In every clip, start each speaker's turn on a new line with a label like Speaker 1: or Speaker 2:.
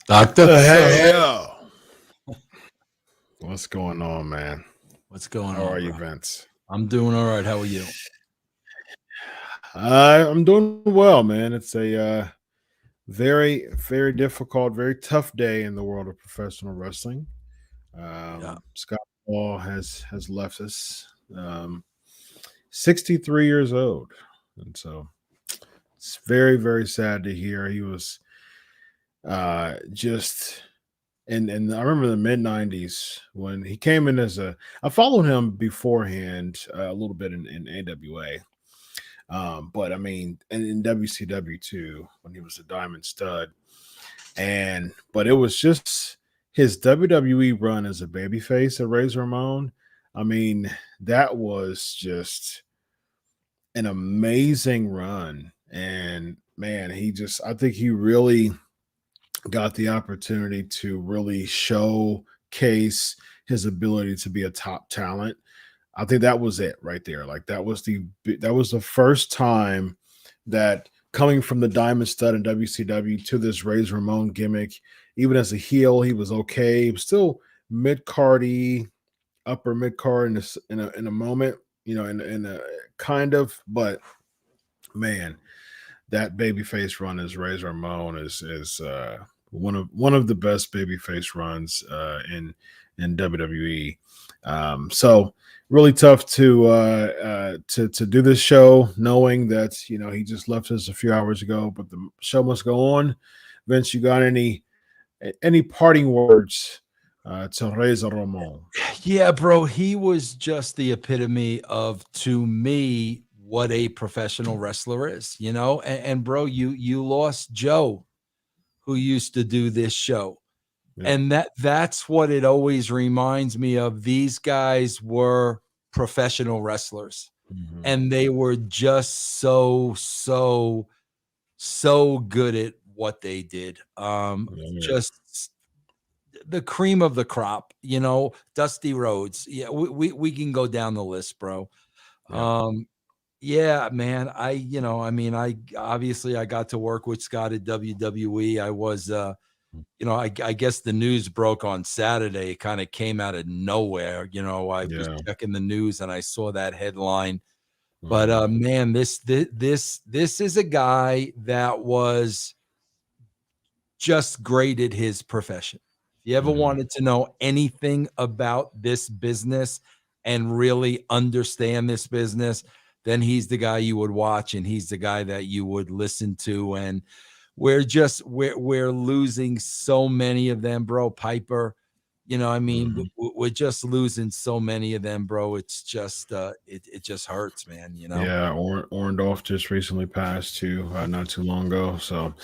Speaker 1: Doctor.
Speaker 2: Hey, yo. What's going on, man?
Speaker 1: What's going on?
Speaker 2: How are you,
Speaker 1: bro?
Speaker 2: Vince?
Speaker 1: I'm doing all right. How are you?
Speaker 2: I'm doing well, man. It's a very, very difficult, very tough day in the world of professional wrestling. Scott Hall has left us. 63 years old, and so it's very, very sad to hear. He was just and I remember the mid 90s when he came in as I followed him beforehand a little bit in AWA. But I mean, and in WCW too, when he was a Diamond Stud. But it was just his WWE run as a babyface at Razor Ramon. I mean, that was just an amazing run. And man, I think he really got the opportunity to really showcase his ability to be a top talent. I think that was it right there. Like that was the first time that coming from the Diamond Stud in WCW to this Razor Ramon gimmick, even as a heel, he was okay. He was still mid-cardy, upper mid-card in a moment, in a kind of, but man, that babyface run as Razor Ramon is one of the best babyface runs in WWE. So really tough to do this show, knowing that he just left us a few hours ago, but the show must go on. Vince, you got any parting words to Razor Ramon?
Speaker 1: Yeah, bro. He was just the epitome of, to me, what a professional wrestler is. And bro, you lost Joe, who used to do this show. Yeah. And that's what it always reminds me of. These guys were professional wrestlers, and they were just so good at what they did. Just the cream of the crop, Dusty Rhodes. Yeah, we can go down the list, bro. Yeah. Yeah, man. I obviously I got to work with Scott at WWE. I was, I guess the news broke on Saturday. It kind of came out of nowhere. I was checking the news and I saw that headline. But man, this is a guy that was just great at his profession. If you ever wanted to know anything about this business and really understand this business, then he's the guy you would watch, and he's the guy that you would listen to. And we're losing so many of them, bro. Piper, we're just losing so many of them, bro. It's just it just hurts, man.
Speaker 2: Yeah, Orndorff just recently passed too, not too long ago. So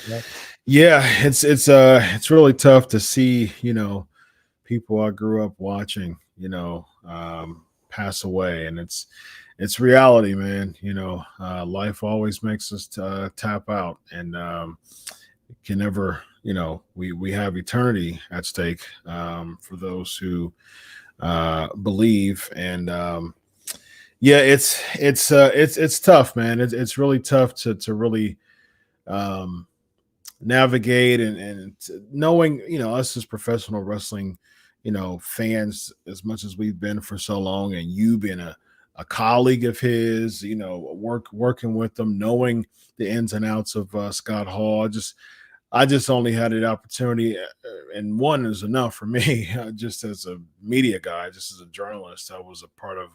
Speaker 2: yeah, it's really tough to see people I grew up watching pass away, and it's reality, man. Life always makes us tap out, and can never, we have eternity at stake for those who believe. And yeah, it's tough, man. It's really tough to really um, navigate and knowing, us as professional wrestling, fans, as much as we've been for so long, and you being a colleague of his, working with them, knowing the ins and outs of Scott Hall. I just only had the opportunity, and one is enough for me. Just as a media guy, just as a journalist, I was a part of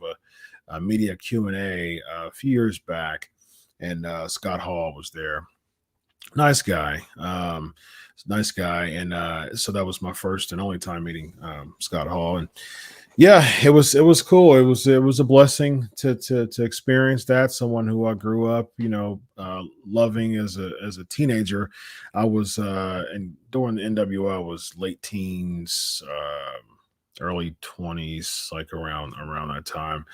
Speaker 2: a media Q&A a few years back, and Scott Hall was there. Nice guy, nice guy, and so that was my first and only time meeting Scott Hall, and yeah, it was cool. It was a blessing to experience that. Someone who I grew up, loving as a teenager. I was and during the NWO, I was late teens, early 20s, like around that time.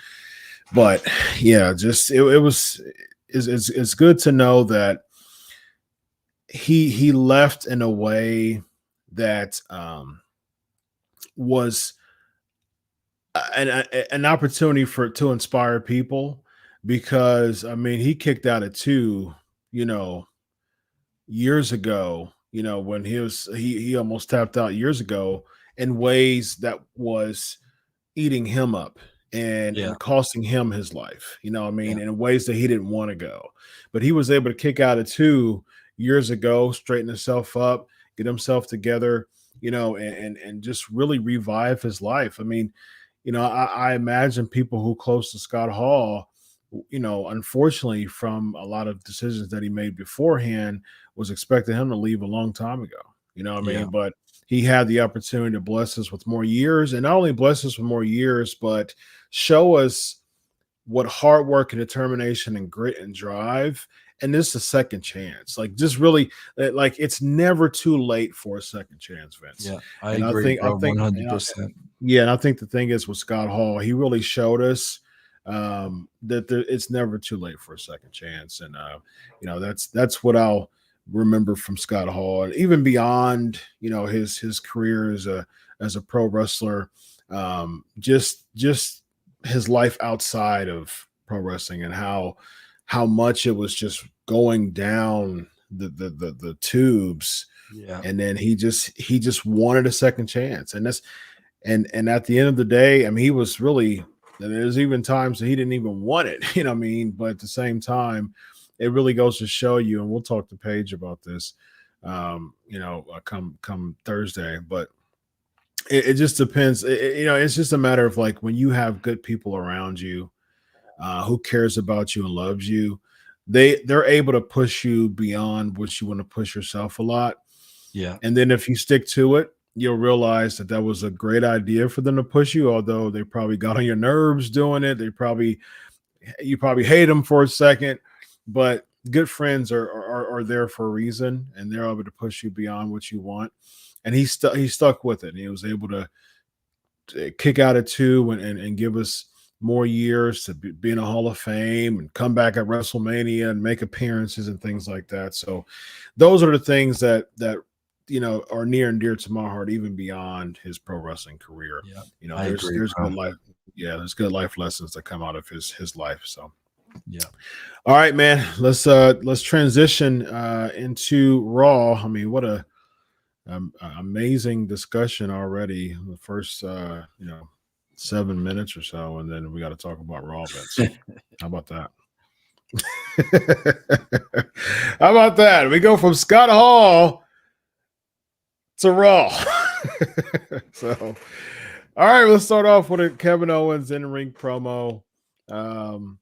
Speaker 2: But yeah, just it was it's good to know that he left in a way that was an opportunity to inspire people, because I mean he kicked out at two, you know, years ago, when he almost tapped out years ago in ways that was eating him up
Speaker 1: Yeah,
Speaker 2: and costing him his life, I
Speaker 1: yeah,
Speaker 2: mean, in ways that he didn't want to go. But he was able to kick out at 2 years ago, straighten himself up, get himself together, and just really revive his life. I mean, I imagine people who close to Scott Hall, unfortunately, from a lot of decisions that he made beforehand, was expecting him to leave a long time ago. You know what I
Speaker 1: yeah,
Speaker 2: mean? But he had the opportunity to bless us with more years, and not only bless us with more years, but show us what hard work and determination and grit and drive. And this is a second chance. Like, just really, like, it's never too late for a second chance, Vince.
Speaker 1: yeah. I
Speaker 2: And
Speaker 1: agree,
Speaker 2: I
Speaker 1: bro.
Speaker 2: think,
Speaker 1: 100%.
Speaker 2: yeah, and I think the thing is with Scott Hall, he really showed us that it's never too late for a second chance, and that's what I'll remember from Scott Hall, and even beyond, his career as a pro wrestler, just his life outside of pro wrestling, and how much it was just going down the tubes,
Speaker 1: Yeah,
Speaker 2: and then he just wanted a second chance, and at the end of the day, I mean, he was really, there's even times that he didn't even want it, you know what I mean? But at the same time, it really goes to show you, and we'll talk to Paige about this, come Thursday, but it just depends. It's just a matter of, like, when you have good people around you, who cares about you and loves you, they're able to push you beyond what you want to push yourself a lot.
Speaker 1: yeah,
Speaker 2: And then if you stick to it, you'll realize that that was a great idea for them to push you, although they probably got on your nerves doing it. You probably hate them for a second, but good friends are there for a reason, and they're able to push you beyond what you want. And he stuck with it. And he was able to kick out at 2 and give us more years to be in a Hall of Fame and come back at WrestleMania and make appearances and things like that. So those are the things that are near and dear to my heart, even beyond his pro wrestling career.
Speaker 1: yeah.
Speaker 2: You know,
Speaker 1: I
Speaker 2: there's
Speaker 1: agree,
Speaker 2: there's
Speaker 1: bro.
Speaker 2: good life, yeah, there's good life lessons that come out of his life. So
Speaker 1: Yeah.
Speaker 2: all right, man, let's transition into Raw. I mean, what amazing discussion already. The first 7 minutes or so, and then we got to talk about Raw events. How about that? How about that? We go from Scott Hall to Raw. So, all right, let's start off with a Kevin Owens in ring promo. Um,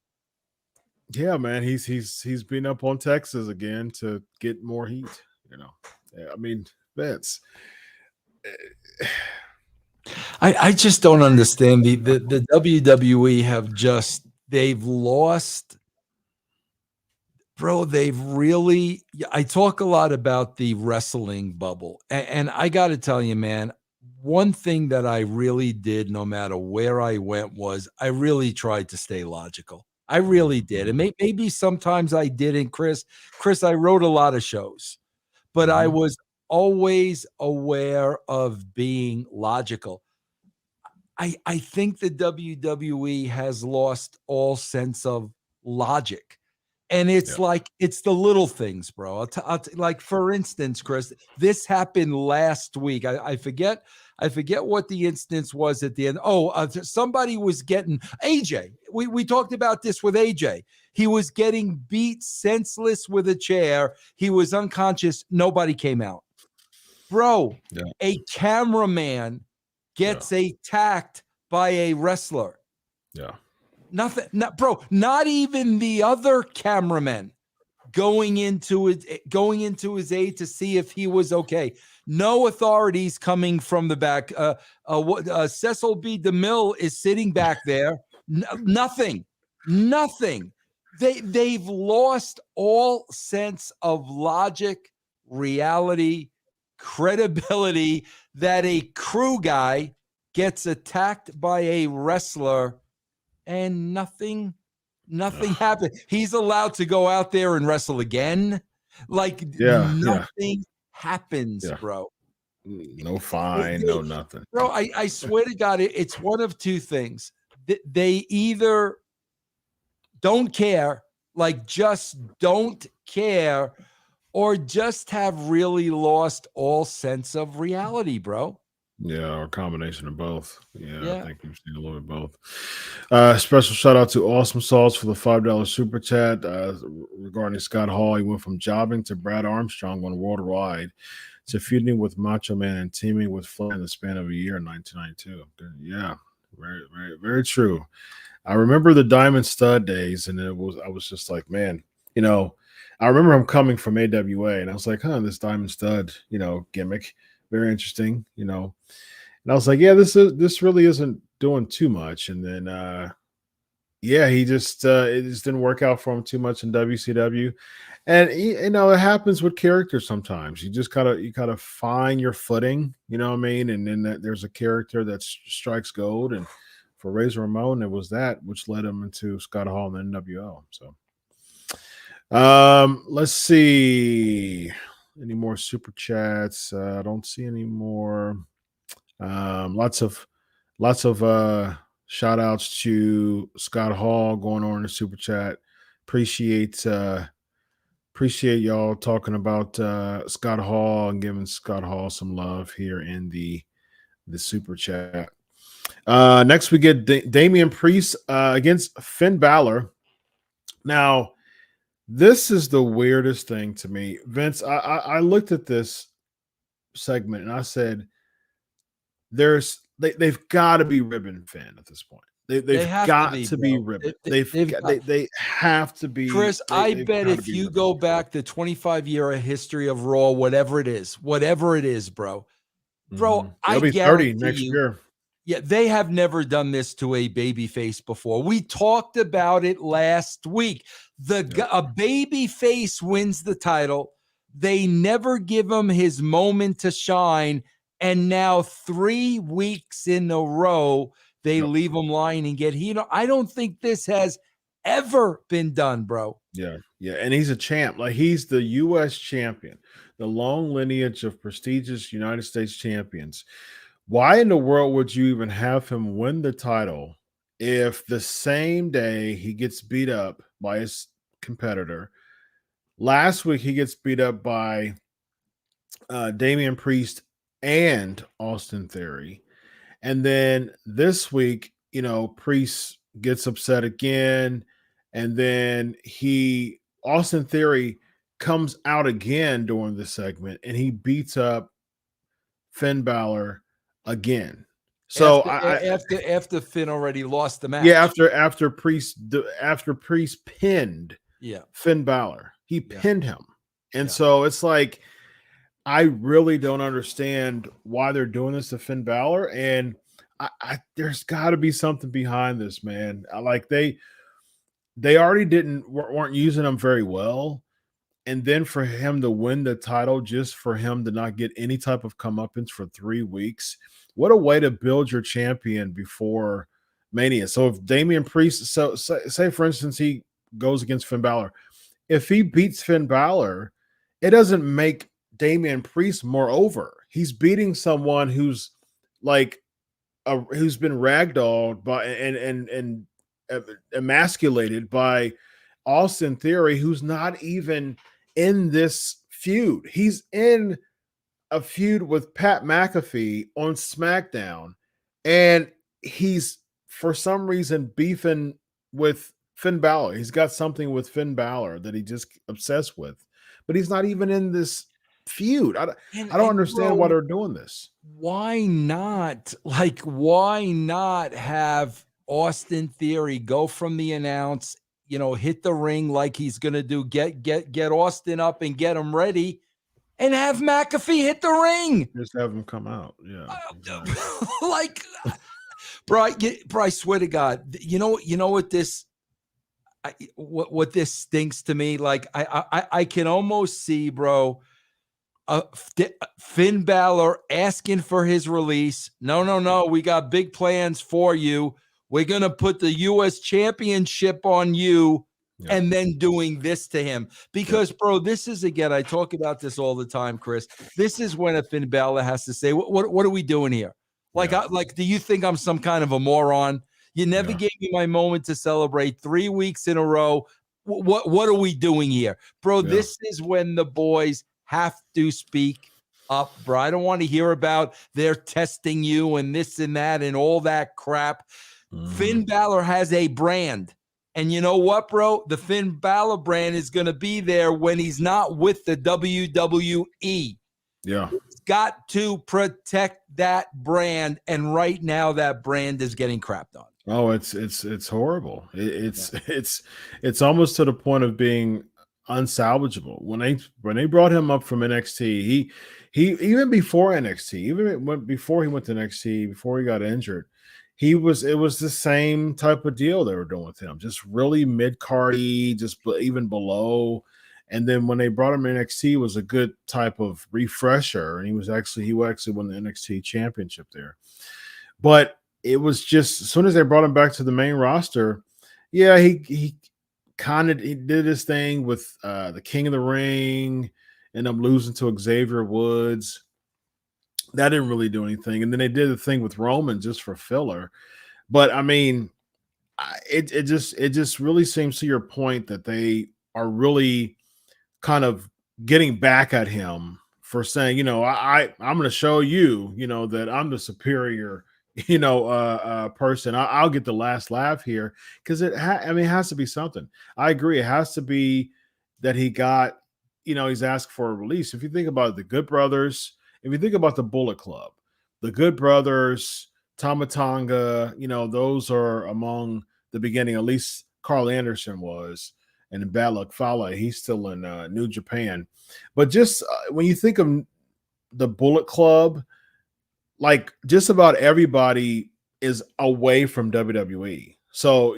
Speaker 2: yeah, man, he's been up on Texas again to get more heat. Yeah, I mean, Vince.
Speaker 1: I just don't understand the WWE have just they've lost, bro. They've really. I talk a lot about the wrestling bubble, and I got to tell you, man. One thing that I really did, no matter where I went, was I really tried to stay logical. I really did, and maybe sometimes I didn't, Chris. Chris, I wrote a lot of shows, but I
Speaker 2: Mhm.
Speaker 1: was always aware of being logical. I think the WWE has lost all sense of logic. And it's like, it's the little things, bro. Like, for instance, Chris, this happened last week. I forget what the instance was at the end. Somebody was getting AJ. We talked about this with AJ. He was getting beat senseless with a chair. He was unconscious. Nobody came out. Bro, a cameraman gets attacked by a wrestler.
Speaker 2: Yeah.
Speaker 1: Nothing, not even the other cameraman going into his aid to see if he was okay. No authorities coming from the back. Cecil B. DeMille is sitting back there. Nothing. They've lost all sense of logic, reality, credibility, that a crew guy gets attacked by a wrestler and nothing happened. He's allowed to go out there and wrestle again. Like, nothing happens, bro.
Speaker 2: No fine, no nothing.
Speaker 1: Bro, I swear to God, it's one of two things. They either don't care, like just don't care, or just have really lost all sense of reality, bro.
Speaker 2: Yeah, or a combination of both. Yeah, I think you've seen a little bit of both. Special shout out to Awesome Sauce for the $5 super chat regarding Scott Hall. He went from jobbing to Brad Armstrong on Worldwide to feuding with Macho Man and teaming with Flair in the span of a year in 1992. Yeah, very, very, very true. I remember the Diamond Stud days, and I was just like, man, I remember him coming from AWA, and I was like, this Diamond Stud, gimmick. Very interesting, and I was like, yeah, this really isn't doing too much. And then, he just it just didn't work out for him too much in WCW. And it happens with characters sometimes. You just gotta find your footing, you know what I mean? And then there's a character that strikes gold, and for Razor Ramon, it was that which led him into Scott Hall and NWO. So, let's see. Any more super chats? I don't see any more. Lots of shout outs to Scott Hall going on in the super chat. Appreciate y'all talking about Scott Hall and giving Scott Hall some love here in the super chat. Next we get Damian Priest against Finn Balor. Now, this is the weirdest thing to me. Vince, I looked at this segment and I said, they've got to be ribbon Finn at this point. They've got to be ribbon. They have to be.
Speaker 1: Chris, I bet if you go back the 25-year history of Raw, whatever it is, bro, I
Speaker 2: be 30 next year.
Speaker 1: Yeah, they have never done this to a babyface before. We talked about it last week. A babyface wins the title. They never give him his moment to shine. And now 3 weeks in a row, they leave him lying and get heat. I don't think this has ever been done, bro.
Speaker 2: Yeah. And he's a champ. Like, he's the U.S. champion, the long lineage of prestigious United States champions. Why in the world would you even have him win the title if the same day he gets beat up by his competitor? Last week, he gets beat up by Damian Priest and Austin Theory. And then this week, Priest gets upset again. And then Austin Theory comes out again during the segment and he beats up Finn Balor again. So
Speaker 1: after Finn already lost the match.
Speaker 2: Yeah, after Priest pinned Finn Balor. He pinned him. And so it's like, I really don't understand why they're doing this to Finn Balor. And there's got to be something behind this, man. Like, they already weren't using him very well. And then for him to win the title, just for him to not get any type of comeuppance for 3 weeks. What a way to build your champion before Mania. So if Damian Priest, say for instance, he goes against Finn Balor. If he beats Finn Balor, it doesn't make Damian Priest more over. He's beating someone who's like who's been ragdolled by and emasculated by Austin Theory, who's not even in this feud. He's in a feud with Pat McAfee on SmackDown, and he's for some reason beefing with Finn Balor. He's got something with Finn Balor that he just obsessed with, but he's not even in this feud. I don't understand why they're doing this.
Speaker 1: Why not? Like, why not have Austin Theory go from the announce, hit the ring like he's gonna do, get Austin up and get him ready, and have McAfee hit the ring.
Speaker 2: Just have him come out. Yeah. Exactly.
Speaker 1: Like, bro, I swear to God, you know what this what this stinks to me. Like, I can almost see, bro, Finn Balor asking for his release. No, we got big plans for you. We're gonna put the U.S. Championship on you. Yeah. And then doing this to him, because, bro, this is, again, I talk about this all the time, Chris. This is when a Finn Balor has to say, what are we doing here? Like, do you think I'm some kind of a moron? You never gave me my moment to celebrate 3 weeks in a row. What are we doing here, bro? This is when the boys have to speak up, bro. I don't want to hear about they're testing you and this and that and all that crap. Finn Balor has a brand. And you know what, bro? The Finn Balor brand is going to be there when he's not with the WWE.
Speaker 2: Yeah.
Speaker 1: He's got to protect that brand. And right now that brand is getting crapped on.
Speaker 2: Oh, it's horrible. It's almost to the point of being unsalvageable. When they brought him up from NXT, he even before NXT, before he went to NXT, before he got injured, it was the same type of deal they were doing with him, just really mid-cardy, just even below. And then when they brought him to NXT, it was a good type of refresher, and he actually won the NXT championship there. But it was just, as soon as they brought him back to the main roster, he did his thing with the King of the Ring, ended up losing to Xavier Woods. That didn't really do anything. And then they did the thing with Roman just for filler. But I mean, it just really seems, to your point, that they are really kind of getting back at him for saying, I'm going to show you, that I'm the superior, person. I'll get the last laugh here, because it has to be something. I agree. It has to be that he got, he's asked for a release. If you think about the Good Brothers, if you think about the Bullet Club, the Good Brothers, Tama Tonga, those are among the beginning. At least Carl Anderson was, and Bad Luck Fale, he's still in New Japan. But just when you think of the Bullet Club, like, just about everybody is away from WWE. So,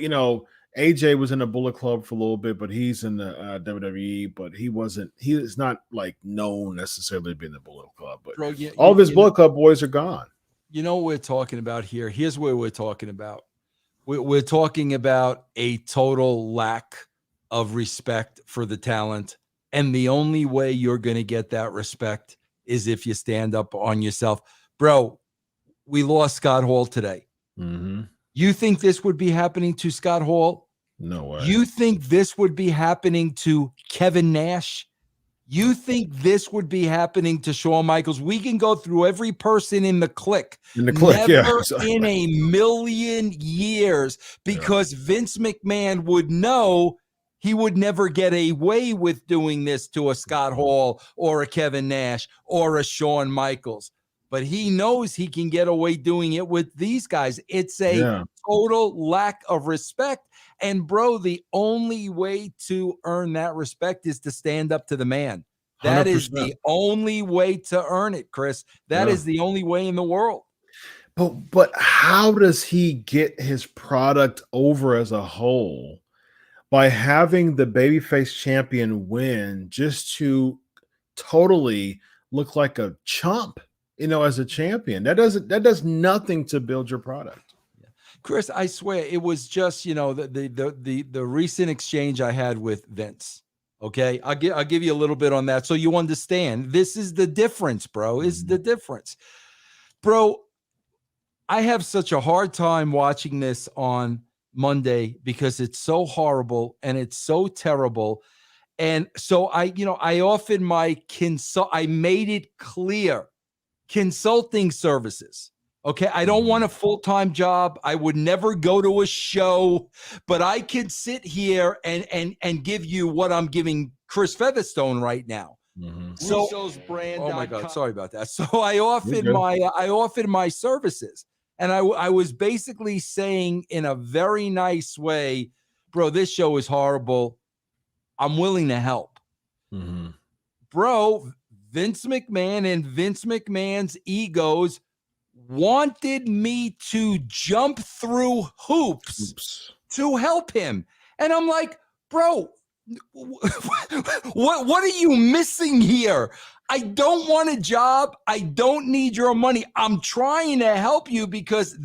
Speaker 2: AJ was in the Bullet Club for a little bit, but he's in the WWE, but he is not like known necessarily to be in the Bullet Club. But bro, all of his Bullet Club boys are gone.
Speaker 1: You know what we're talking about here? Here's where we're talking about. We're talking about a total lack of respect for the talent. And the only way you're going to get that respect is if you stand up on yourself. Bro, we lost Scott Hall today.
Speaker 2: Mm-hmm.
Speaker 1: You think this would be happening to Scott Hall?
Speaker 2: No way.
Speaker 1: You think this would be happening to Kevin Nash? You think this would be happening to Shawn Michaels? We can go through every person in the clique. Never in a million years, because Vince McMahon would know he would never get away with doing this to a Scott Hall or a Kevin Nash or a Shawn Michaels. But he knows he can get away doing it with these guys. It's a total lack of respect. And, bro, the only way to earn that respect is to stand up to the man. That 100%. Is the only way to earn it, Chris. That is the only way in the world.
Speaker 2: But how does he get his product over as a whole? By having the babyface champion win, just to totally look like a chump, as a champion. That does nothing to build your product.
Speaker 1: Chris, I swear it was just, the recent exchange I had with Vince. Okay, I'll give you a little bit on that so you understand. This is the difference, bro. Is the difference, bro. I have such a hard time watching this on Monday because it's so horrible and it's so terrible. And so I offered my I made it clear, consulting services. Okay. I don't want a full-time job. I would never go to a show, but I could sit here and give you what I'm giving Chris Featherstone right now. So, Russo's brand. Oh my God. Sorry about that. So I offered my services. And I was basically saying in a very nice way, bro, this show is horrible. I'm willing to help. Bro, Vince McMahon and Vince McMahon's egos wanted me to jump through hoops to help him. And I'm like, bro, what are you missing here? I don't want a job. I don't need your money. I'm trying to help you because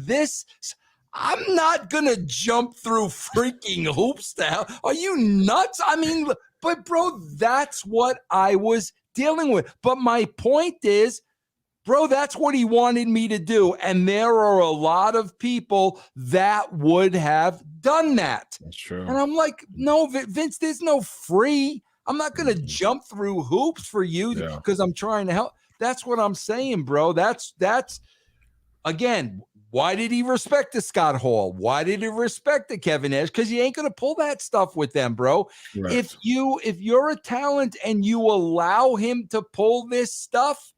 Speaker 1: I'm not going to jump through freaking hoops to help. Are you nuts? I mean, but bro, that's what I was dealing with. But my point is, bro, that's what he wanted me to do. And there are a lot of people that would have done that.
Speaker 2: That's true.
Speaker 1: And I'm like, no, Vince, there's no free. I'm not going to jump through hoops for you because I'm trying to help. That's what I'm saying, bro. That's again, why did he respect the Scott Hall? Why did he respect the Kevin Nash? Because you ain't going to pull that stuff with them, bro. Right. If you're a talent and you allow him to pull this stuff,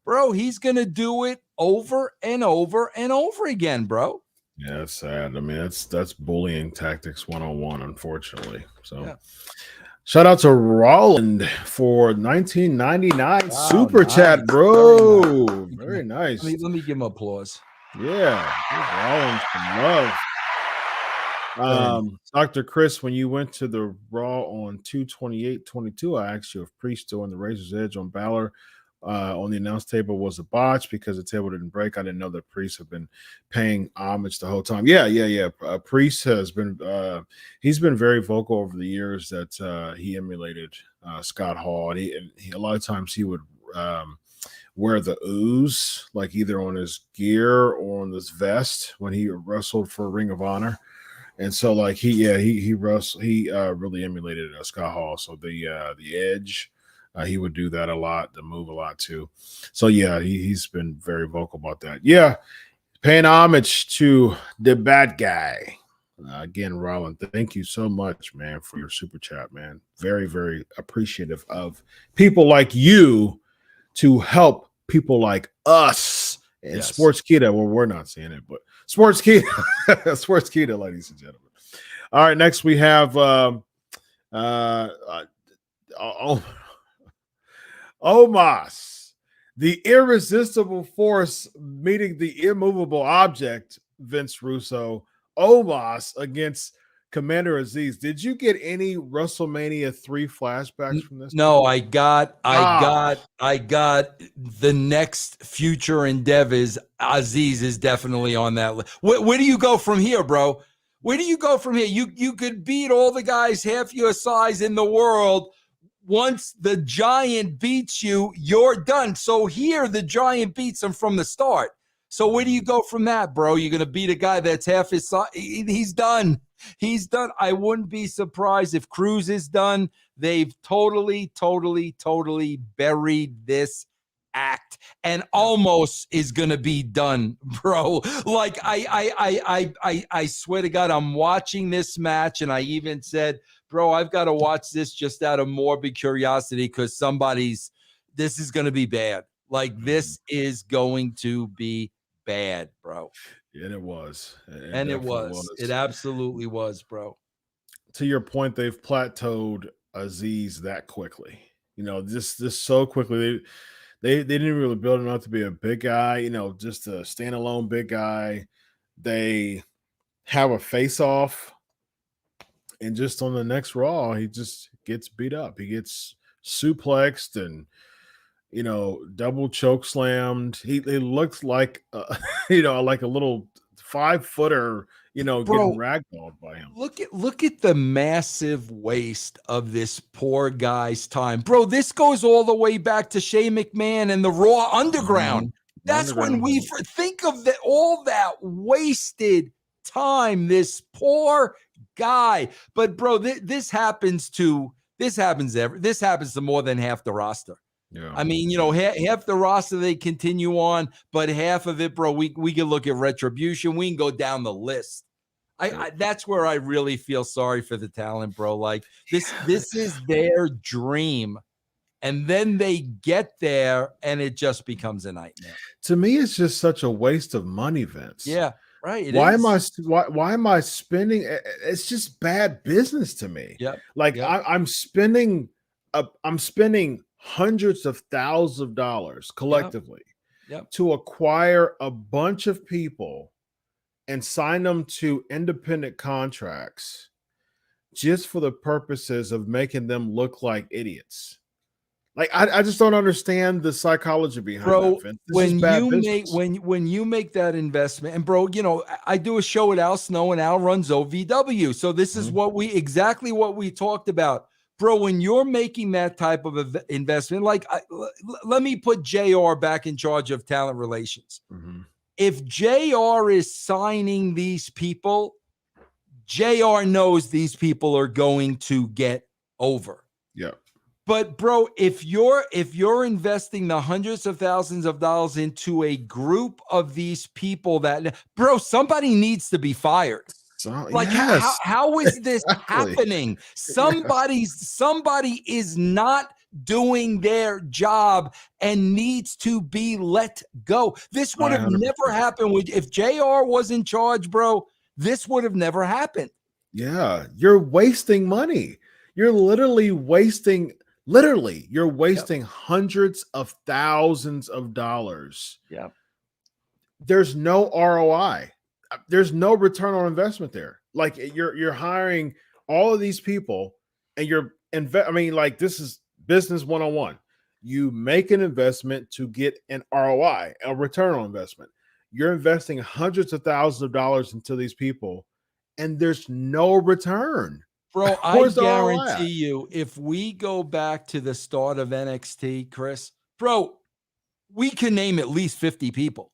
Speaker 1: bro, he's going to do it over and over and over again, bro.
Speaker 2: Yeah, that's sad. I mean, that's bullying tactics 101, unfortunately. So shout out to Roland for 1999 super chat, bro. Very nice.
Speaker 1: Let me give him applause.
Speaker 2: Yeah, Rollins some love. Dr. Chris, when you went to the Raw on 2/28/22, I asked you if Priest doing the Razor's Edge on Balor on the announce table was a botch because the table didn't break. I didn't know that Priest have been paying homage the whole time. Yeah. Priest has been he's been very vocal over the years that he emulated Scott Hall, and he a lot of times he would wear the ooze like either on his gear or on his vest when he wrestled for Ring of Honor. And so like he really emulated Scott Hall. So the Edge, he would do that a lot, the move a lot too. So yeah, he's been very vocal about that. Yeah, paying homage to the bad guy. Again, Roland, thank you so much, man, for your super chat, man. Very, very appreciative of people like you to help people like us and Sportskeeda. Well, we're not seeing it, but Sportskeeda, Sportskeeda, ladies and gentlemen. All right, next we have Omos, the irresistible force meeting the immovable object, Vince Russo. Omos against Commander Aziz. Did you get any WrestleMania 3 flashbacks from this?
Speaker 1: No, I got the next future endeavors. Aziz is definitely on that list. Where do you go from here, bro? Where do you go from here? You could beat all the guys half your size in the world. Once the giant beats you, you're done. So here the giant beats him from the start. So where do you go from that, bro? You're going to beat a guy that's half his size. He's done. He's done. I wouldn't be surprised if Cruz is done. They've totally buried this act, and almost is gonna be done, bro. Like I swear to God, I'm watching this match, and I even said, bro, I've got to watch this just out of morbid curiosity because this is gonna be bad. Like this is going to be bad, bro.
Speaker 2: And it was.
Speaker 1: It absolutely was, bro.
Speaker 2: To your point, they've plateaued Aziz that quickly. You know, this so quickly. They didn't really build him up to be a big guy, you know, just a standalone big guy. They have a face-off, and just on the next Raw, he just gets beat up. He gets suplexed and, you know, double choke slammed. He looks like, like a little 5-footer, you know, bro, getting ragdolled by him.
Speaker 1: Look at the massive waste of this poor guy's time, bro. This goes all the way back to Shane McMahon and the Raw Underground. That's when we think of all that wasted time. This poor guy. But bro, this happens to more than half the roster.
Speaker 2: Yeah.
Speaker 1: I mean, half the roster they continue on, but half of it, bro, we can look at retribution. We can go down the list. That's where I really feel sorry for the talent, bro. Like this is their dream. And then they get there and it just becomes a nightmare.
Speaker 2: To me, it's just such a waste of money, Vince.
Speaker 1: Yeah, right.
Speaker 2: Why am I spending? It's just bad business to me.
Speaker 1: Yep.
Speaker 2: Like
Speaker 1: Yep.
Speaker 2: I'm spending hundreds of thousands of dollars collectively to acquire a bunch of people and sign them to independent contracts just for the purposes of making them look like idiots. Like I just don't understand the psychology behind that, Vince.
Speaker 1: When you make that investment, and bro, I do a show at Al Snow, and Al runs OVW. So this is exactly what we talked about. Bro, when you're making that type of investment, like let me put JR back in charge of talent relations. If JR is signing these people, JR knows these people are going to get over.
Speaker 2: Yeah.
Speaker 1: But bro, if you're investing the hundreds of thousands of dollars into a group of these people bro, somebody needs to be fired.
Speaker 2: So,
Speaker 1: yes. how is this happening? Somebody is not doing their job and needs to be let go. This would have 100%. Never happened if JR was in charge, bro. This would have never happened.
Speaker 2: Yeah, you're wasting money. You're literally wasting hundreds of thousands of dollars.
Speaker 1: Yeah.
Speaker 2: There's no ROI. There's no return on investment there. Like you're hiring all of these people and this is business 101. You make an investment to get an ROI, a return on investment. You're investing hundreds of thousands of dollars into these people and there's no return.
Speaker 1: Bro, I guarantee you, if we go back to the start of NXT, Chris, bro, we can name at least 50 people.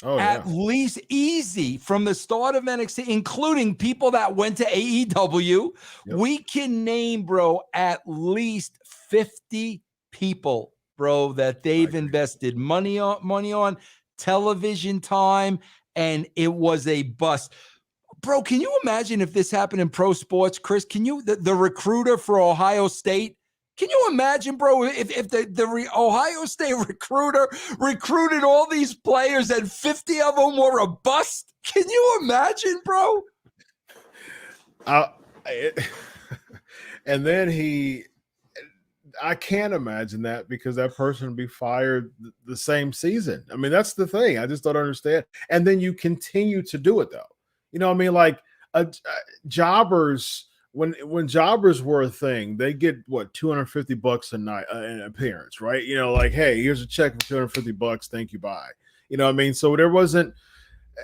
Speaker 1: At least easy from the start of NXT, including people that went to AEW. Yep. We can name, bro, at least 50 people, bro, that they've invested money on, television time, and it was a bust. Bro, can you imagine if this happened in pro sports, Chris? Can you, the recruiter for Ohio State, can you imagine, bro, if the Ohio State recruiter recruited all these players and 50 of them were a bust? Can you imagine, bro?
Speaker 2: And then I can't imagine that because that person would be fired the same season. I mean, that's the thing. I just don't understand. And then you continue to do it, though. You know what I mean? Like jobbers, when jobbers were a thing, they get what, $250 a night an appearance, right? Like, hey, here's a check for $250. Thank you, bye. You know what I mean? So there wasn't,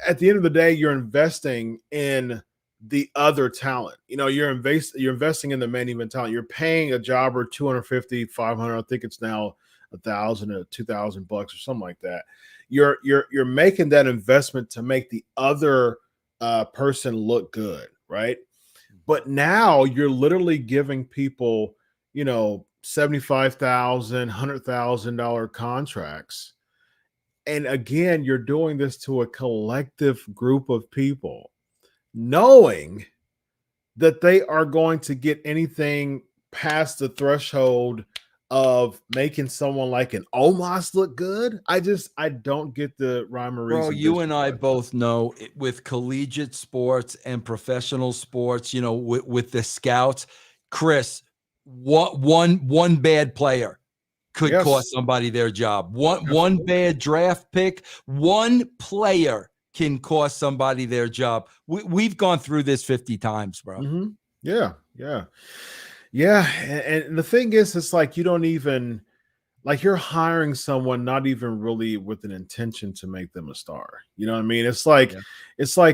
Speaker 2: at the end of the day, you're investing in the other talent. You're investing in the main event talent. You're paying a jobber $250, $500. I think it's now $1,000 or $2,000 or something like that. You're making that investment to make the other person look good, right? But now you're literally giving people, $75,000, $100,000 contracts. And again, you're doing this to a collective group of people, knowing that they are going to get anything past the threshold of making someone like an Omos look good. I don't get the rhyme or reason.
Speaker 1: Bro, you and I both know with collegiate sports and professional sports, with the scouts, Chris, one bad player could cost somebody their job. One bad draft pick, one player can cost somebody their job. We've gone through this 50 times, bro.
Speaker 2: Mm-hmm. Yeah. And the thing is, it's like you don't even, like, you're hiring someone not even really with an intention to make them a star. You know what I mean? It's like, back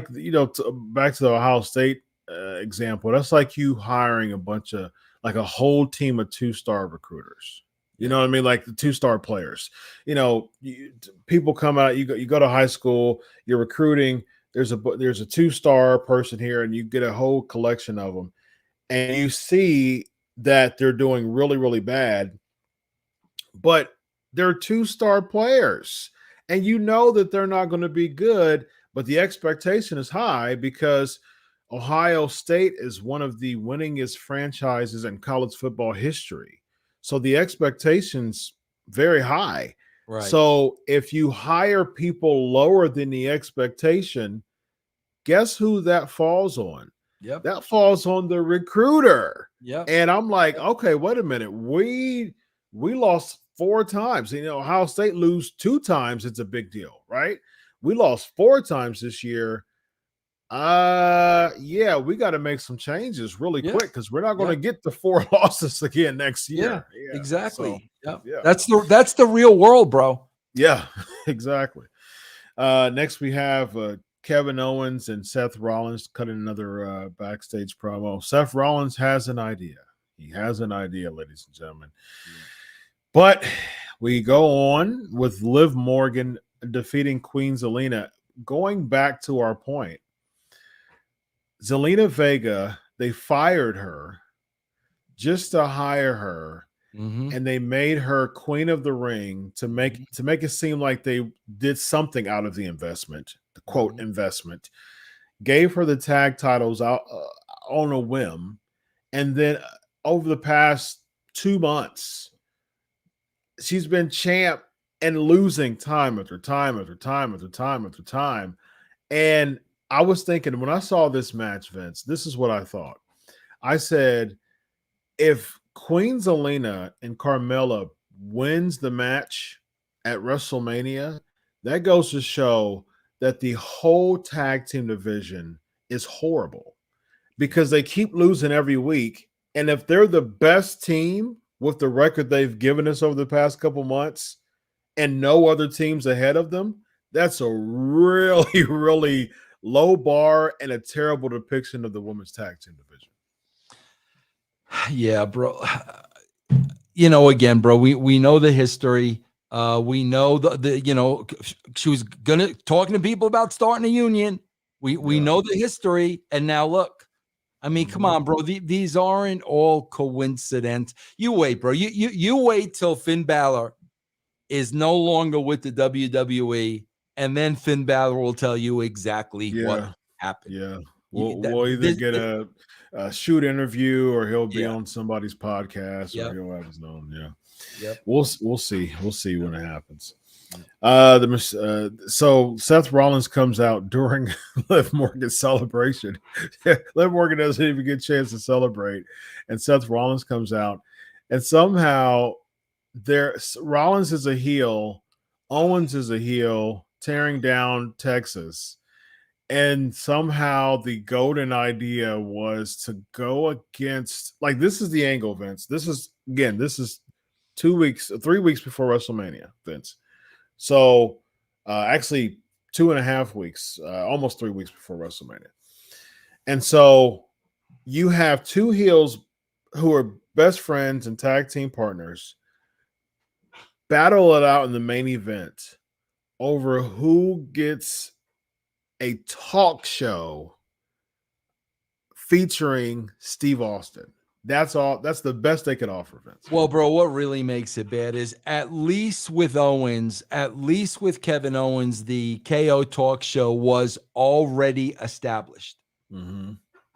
Speaker 2: to the Ohio State example, that's like you hiring a whole team of 2-star recruiters. You know what I mean? Like the 2-star players. People come out, you go to high school, you're recruiting, there's a 2-star person here, and you get a whole collection of them, and you see that they're doing really, really bad, but they're 2-star players, and you know that they're not going to be good, but the expectation is high because Ohio State is one of the winningest franchises in college football history. So the expectations very high.
Speaker 1: Right.
Speaker 2: So if you hire people lower than the expectation, guess who that falls on?
Speaker 1: Yep.
Speaker 2: That falls on the recruiter.
Speaker 1: Yep.
Speaker 2: And I'm like, okay, wait a minute. We lost 4 times. You know, Ohio State lose 2 times. It's a big deal, right? We lost 4 times this year. Yeah, we got to make some changes really quick because we're not going to get the 4 losses again next year.
Speaker 1: Yeah, exactly.
Speaker 2: So, yeah.
Speaker 1: That's the real world, bro.
Speaker 2: Yeah, exactly. Next we have Kevin Owens and Seth Rollins cutting another backstage promo. Seth Rollins has an idea. He has an idea, ladies and gentlemen. Yeah. But we go on with Liv Morgan defeating Queen Zelina. Going back to our point, Zelina Vega, they fired her just to hire her, and they made her Queen of the Ring to make it seem like they did something out of the investment, the quote investment. Gave her the tag titles out on a whim, and then over the past 2 months, she's been champ and losing time after time after time after time after time. And I was thinking when I saw this match, Vince, this is what I thought. I said, if Queen Zelina and Carmella wins the match at WrestleMania, that goes to show that the whole tag team division is horrible because they keep losing every week. And if they're the best team with the record they've given us over the past couple months and no other teams ahead of them, that's a really, really low bar and a terrible depiction of the women's tag team division.
Speaker 1: Yeah, bro. You know, again, bro, we know the history. We know the you know, she was talking to people about starting a union. We know the history, and now look. I mean, come on, bro. These aren't all coincidence. You wait, bro. You wait till Finn Balor is no longer with the WWE, and then Finn Balor will tell you exactly what happened.
Speaker 2: Yeah. We'll either get a shoot interview, or he'll be on somebody's podcast, or he'll have his own. Yeah.
Speaker 1: Yep.
Speaker 2: We'll see. We'll see when it happens. So Seth Rollins comes out during Liv Morgan's celebration. Liv Morgan doesn't even get a chance to celebrate, and Seth Rollins comes out, and somehow Rollins is a heel, Owens is a heel, tearing down Texas. And somehow the golden idea was to go against, like, this is the angle, Vince. This is 3 weeks before WrestleMania, Vince. So actually 2.5 weeks, almost 3 weeks before WrestleMania. And so you have 2 heels who are best friends and tag team partners battle it out in the main event over who gets a talk show featuring Steve Austin. That's all. That's the best they could offer, Vince.
Speaker 1: Well, bro, what really makes it bad is, at least with Owens, at least with Kevin Owens, the KO talk show was already established.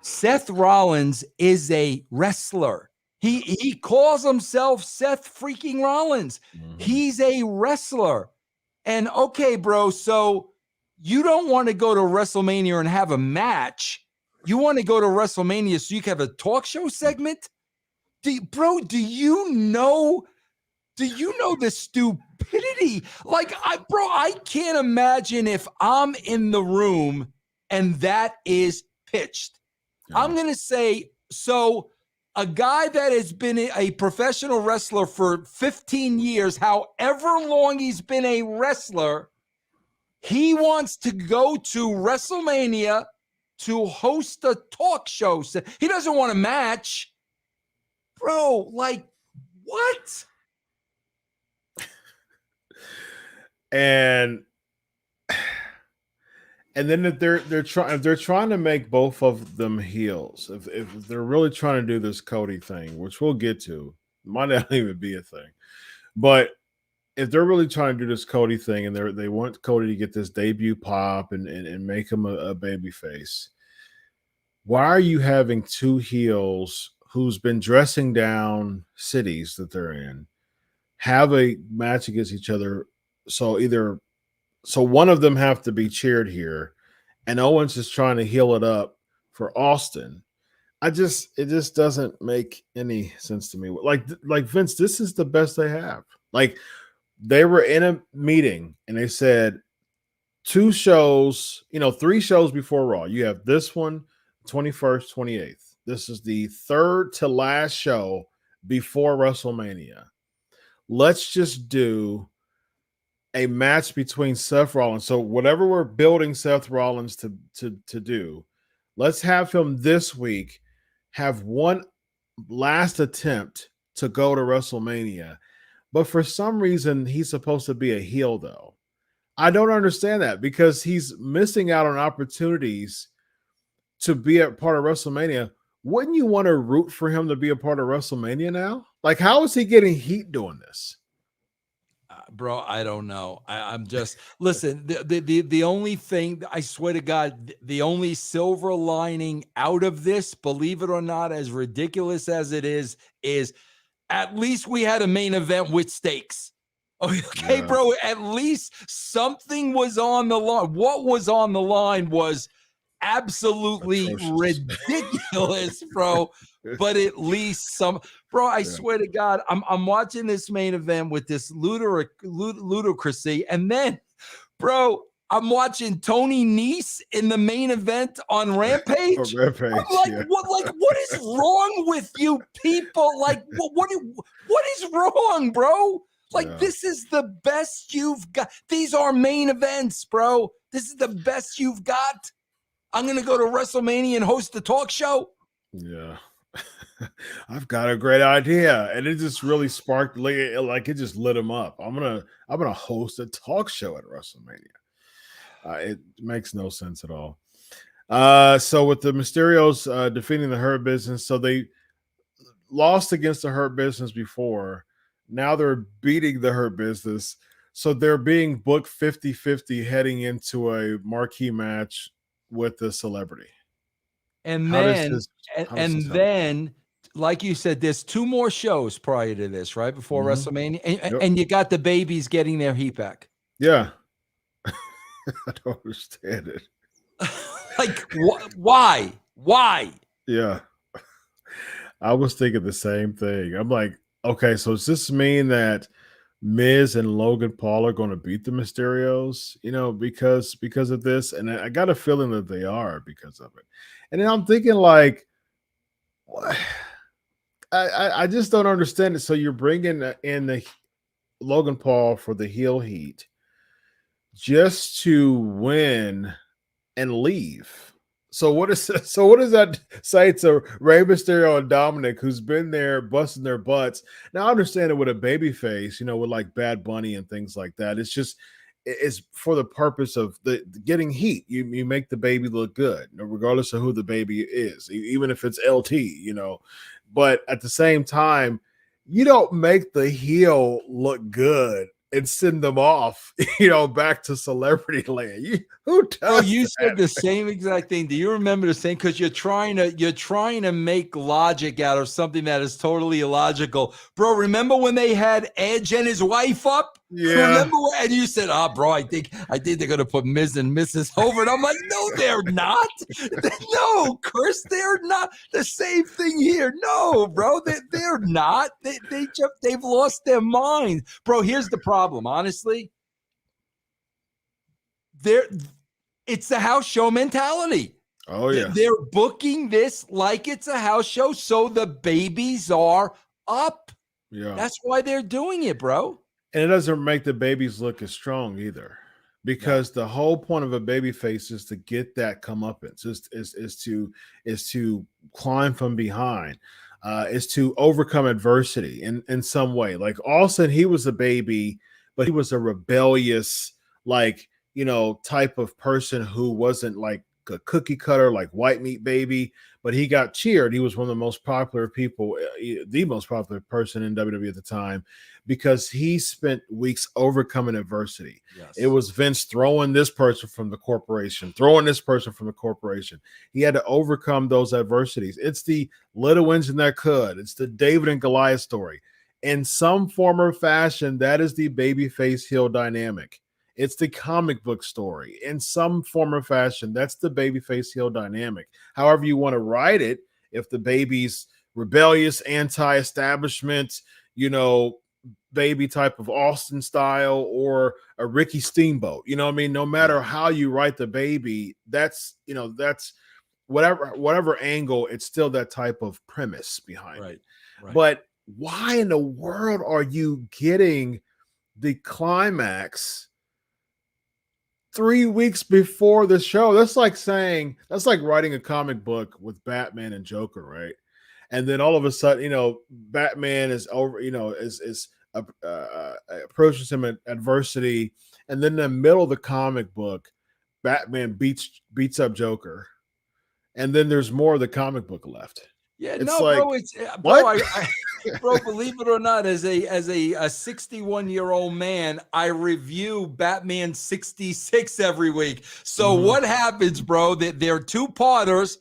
Speaker 1: Seth Rollins is a wrestler. He calls himself Seth freaking Rollins. He's a wrestler. And okay, bro, so you don't want to go to WrestleMania and have a match. You want to go to WrestleMania so you can have a talk show segment? Do you know the stupidity? Like, I can't imagine if I'm in the room and that is pitched. I'm going to say, so a guy that has been a professional wrestler for 15 years, however long he's been a wrestler, he wants to go to WrestleMania to host a talk show. He doesn't want a match. Bro, like, what?
Speaker 2: And And then if they're trying to make both of them heels, if they're really trying to do this Cody thing, which we'll get to, might not even be a thing, but if they're really trying to do this Cody thing and they want Cody to get this debut pop and make him a baby face, why are you having two heels who's been dressing down cities that they're in have a match against each other? So one of them have to be cheered here, and Owens is trying to heal it up for Austin. It just doesn't make any sense to me. Like Vince, this is the best they have. Like they were in a meeting and they said 2 shows, 3 shows before Raw. You have this one, 21st, 28th. This is the third to last show before WrestleMania. Let's just do a match between Seth Rollins. So whatever we're building Seth Rollins to do, let's have him this week have one last attempt to go to WrestleMania. But for some reason, he's supposed to be a heel, though. I don't understand that because he's missing out on opportunities to be a part of WrestleMania. Wouldn't you want to root for him to be a part of WrestleMania now? Like, how is he getting heat doing this?
Speaker 1: Bro, I don't know. I'm just listen. The only thing, I swear to God, the only silver lining out of this, believe it or not, as ridiculous as it is at least we had a main event with stakes. Okay, yeah. Bro. At least something was on the line. What was on the line was absolutely ridiculous, bro. But at least some, bro. I swear to God, I'm watching this main event with this ludicrousy, and then, bro, I'm watching Tony Nese in the main event on Rampage.
Speaker 2: Rampage,
Speaker 1: I'm like, what is wrong with you people? Like, what is wrong, bro? Like, this is the best you've got. These are main events, bro. This is the best you've got. I'm going to go to WrestleMania and host the talk show.
Speaker 2: Yeah. I've got a great idea. And it just really sparked, like it just lit him up. I'm going to host a talk show at WrestleMania. It makes no sense at all. So with the Mysterios defeating the Hurt Business, so they lost against the Hurt Business before. Now they're beating the Hurt Business. So they're being booked 50-50 heading into a marquee match with the celebrity.
Speaker 1: And then, like you said, there's 2 more shows prior to this, right? Before WrestleMania. And you got the babies getting their heat back.
Speaker 2: Yeah. I don't understand it.
Speaker 1: Like, why? Why?
Speaker 2: Yeah. I was thinking the same thing. I'm like, okay, so does this mean that Miz and Logan Paul are going to beat the Mysterios, because of this? And I got a feeling that they are because of it. And then I'm thinking, like, what? I just don't understand it. So you're bringing in the Logan Paul for the heel heat just to win and leave. So what does that say to Rey Mysterio and Dominic, who's been there busting their butts? Now I understand it with a baby face, with like Bad Bunny and things like that. It's for the purpose of the getting heat. You make the baby look good, regardless of who the baby is, even if it's LT, But at the same time, you don't make the heel look good and send them off, back to celebrity land. Who does?
Speaker 1: You said the same exact thing. Do you remember the same? Because you're trying to make logic out of something that is totally illogical, bro. Remember when they had Edge and his wife up?
Speaker 2: Yeah.
Speaker 1: Remember and you said, bro, I think they're gonna put Miz and Mrs. over. And I'm like, no, they're not. No, Chris, they're not. The same thing here. No, bro, they're not. They've lost their mind, bro. Here's the problem, honestly. It's the house show mentality.
Speaker 2: Oh yeah,
Speaker 1: they're booking this like it's a house show, so the babies are up.
Speaker 2: Yeah,
Speaker 1: that's why they're doing it, bro.
Speaker 2: And it doesn't make the babies look as strong either, because the whole point of a baby face is to get that comeuppance, is to climb from behind, is to overcome adversity in some way. Like Austin, he was a baby, but he was a rebellious, like, type of person who wasn't like a cookie cutter, like White Meat Baby, but he got cheered. He was one of the most popular people, the most popular person in WWE at the time, because he spent weeks overcoming adversity.
Speaker 1: Yes.
Speaker 2: It was Vince throwing this person from the corporation, throwing this person from the corporation. He had to overcome those adversities. It's the little engine that could. It's the David and Goliath story. In some form or fashion, that is the babyface heel dynamic. It's the comic book story. In some form or fashion, that's the babyface heel dynamic. However you want to write it, if the baby's rebellious, anti-establishment, baby type of Austin style, or a Ricky Steamboat, no matter how you write the baby, that's whatever angle, it's still that type of premise behind it. Right. But why in the world are you getting the climax 3 weeks before the show? That's like writing a comic book with Batman and Joker, right? And then all of a sudden, Batman is over, approaches him at adversity, and then in the middle of the comic book, Batman beats up Joker, and then there's more of the comic book left.
Speaker 1: Yeah, bro. It's bro. Bro, believe it or not, as a 61-year-old man, I review Batman 66 every week. So what happens, bro? They're two-parters.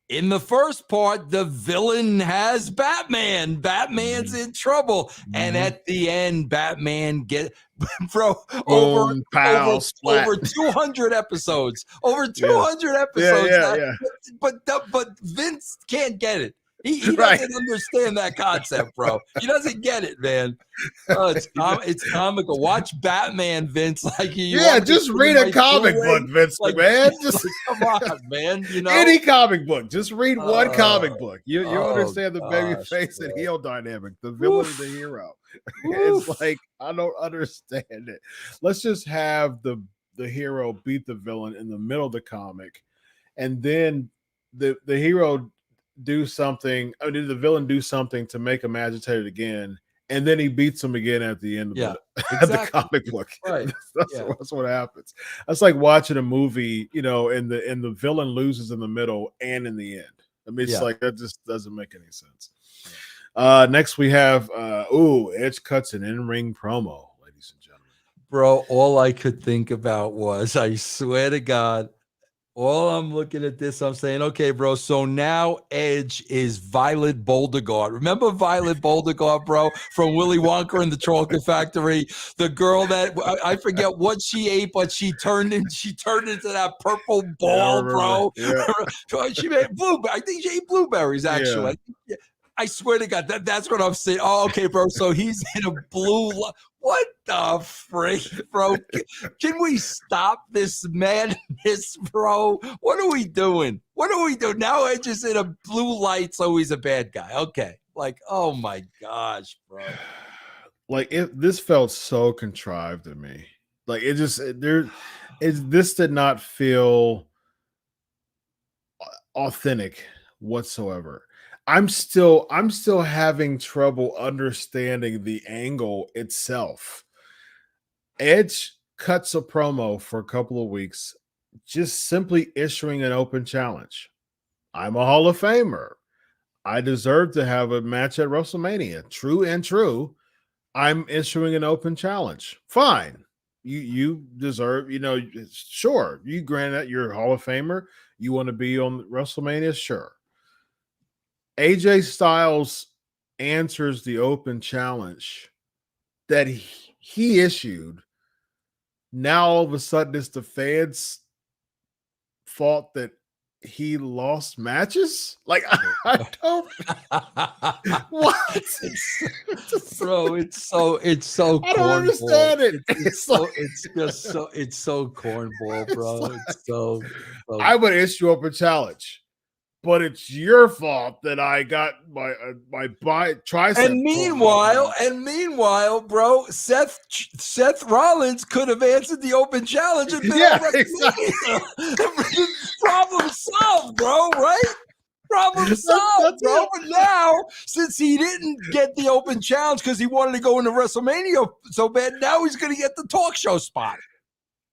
Speaker 1: In the first part, the villain has Batman. Batman's in trouble, and at the end, Batman over 200 episodes. Over 200 episodes.
Speaker 2: Yeah.
Speaker 1: But Vince can't get it. He doesn't understand that concept, bro. He doesn't get it, man. It's comical. Watch Batman, Vince. Like
Speaker 2: just read a comic book, Vince, man. Just
Speaker 1: come on, man.
Speaker 2: Any comic book. Just read one comic book. You understand the babyface and heel dynamic, the villain and the hero. It's like, I don't understand it. Let's just have the hero beat the villain in the middle of the comic, and then the hero do something. The villain do something to make him agitated again, and then he beats him again at the end of the comic book. Right. That's what happens. That's like watching a movie, and the villain loses in the middle and in the end. I mean, it's like, that just doesn't make any sense. Next we have Edge cuts an in-ring promo, ladies and gentlemen.
Speaker 1: Bro, all I could think about was, I swear to God, all I'm looking at this, I'm saying, okay, bro, so now Edge is Violet Beauregard. Remember Violet Beauregard, bro, from Willy Wonka and the Chocolate Factory? The girl that, I forget what she ate, but she turned into that purple ball, bro.
Speaker 2: Yeah.
Speaker 1: She made I think she ate blueberries, actually. Yeah. I swear to God, that's what I'm saying. Oh, okay, bro. So he's in a blue. What the freak, bro? Can we stop this madness, bro? What are we doing? Now Edge is in a blue light, so he's a bad guy. Okay. Like, oh my gosh, bro.
Speaker 2: Like, this felt so contrived to me. Like, this did not feel authentic whatsoever. I'm still having trouble understanding the angle itself. Edge cuts a promo for a couple of weeks, just simply issuing an open challenge. I'm a Hall of Famer. I deserve to have a match at WrestleMania. True and true. I'm issuing an open challenge. Fine. You deserve, sure. You grant that you're a Hall of Famer. You want to be on WrestleMania? Sure. AJ Styles answers the open challenge that he issued. Now all of a sudden it's the fans' fault that he lost matches? Like, I don't what?
Speaker 1: Bro, it's so
Speaker 2: I don't understand it.
Speaker 1: It's so cornball, bro. It's so
Speaker 2: I would issue up a challenge. But it's your fault that I got my tricep.
Speaker 1: And meanwhile, bro, Seth Rollins could have answered the open challenge and been
Speaker 2: exactly.
Speaker 1: Problem solved, bro. Right? Problem solved, bro. But now, since he didn't get the open challenge because he wanted to go into WrestleMania so bad, now he's going to get the talk show spot.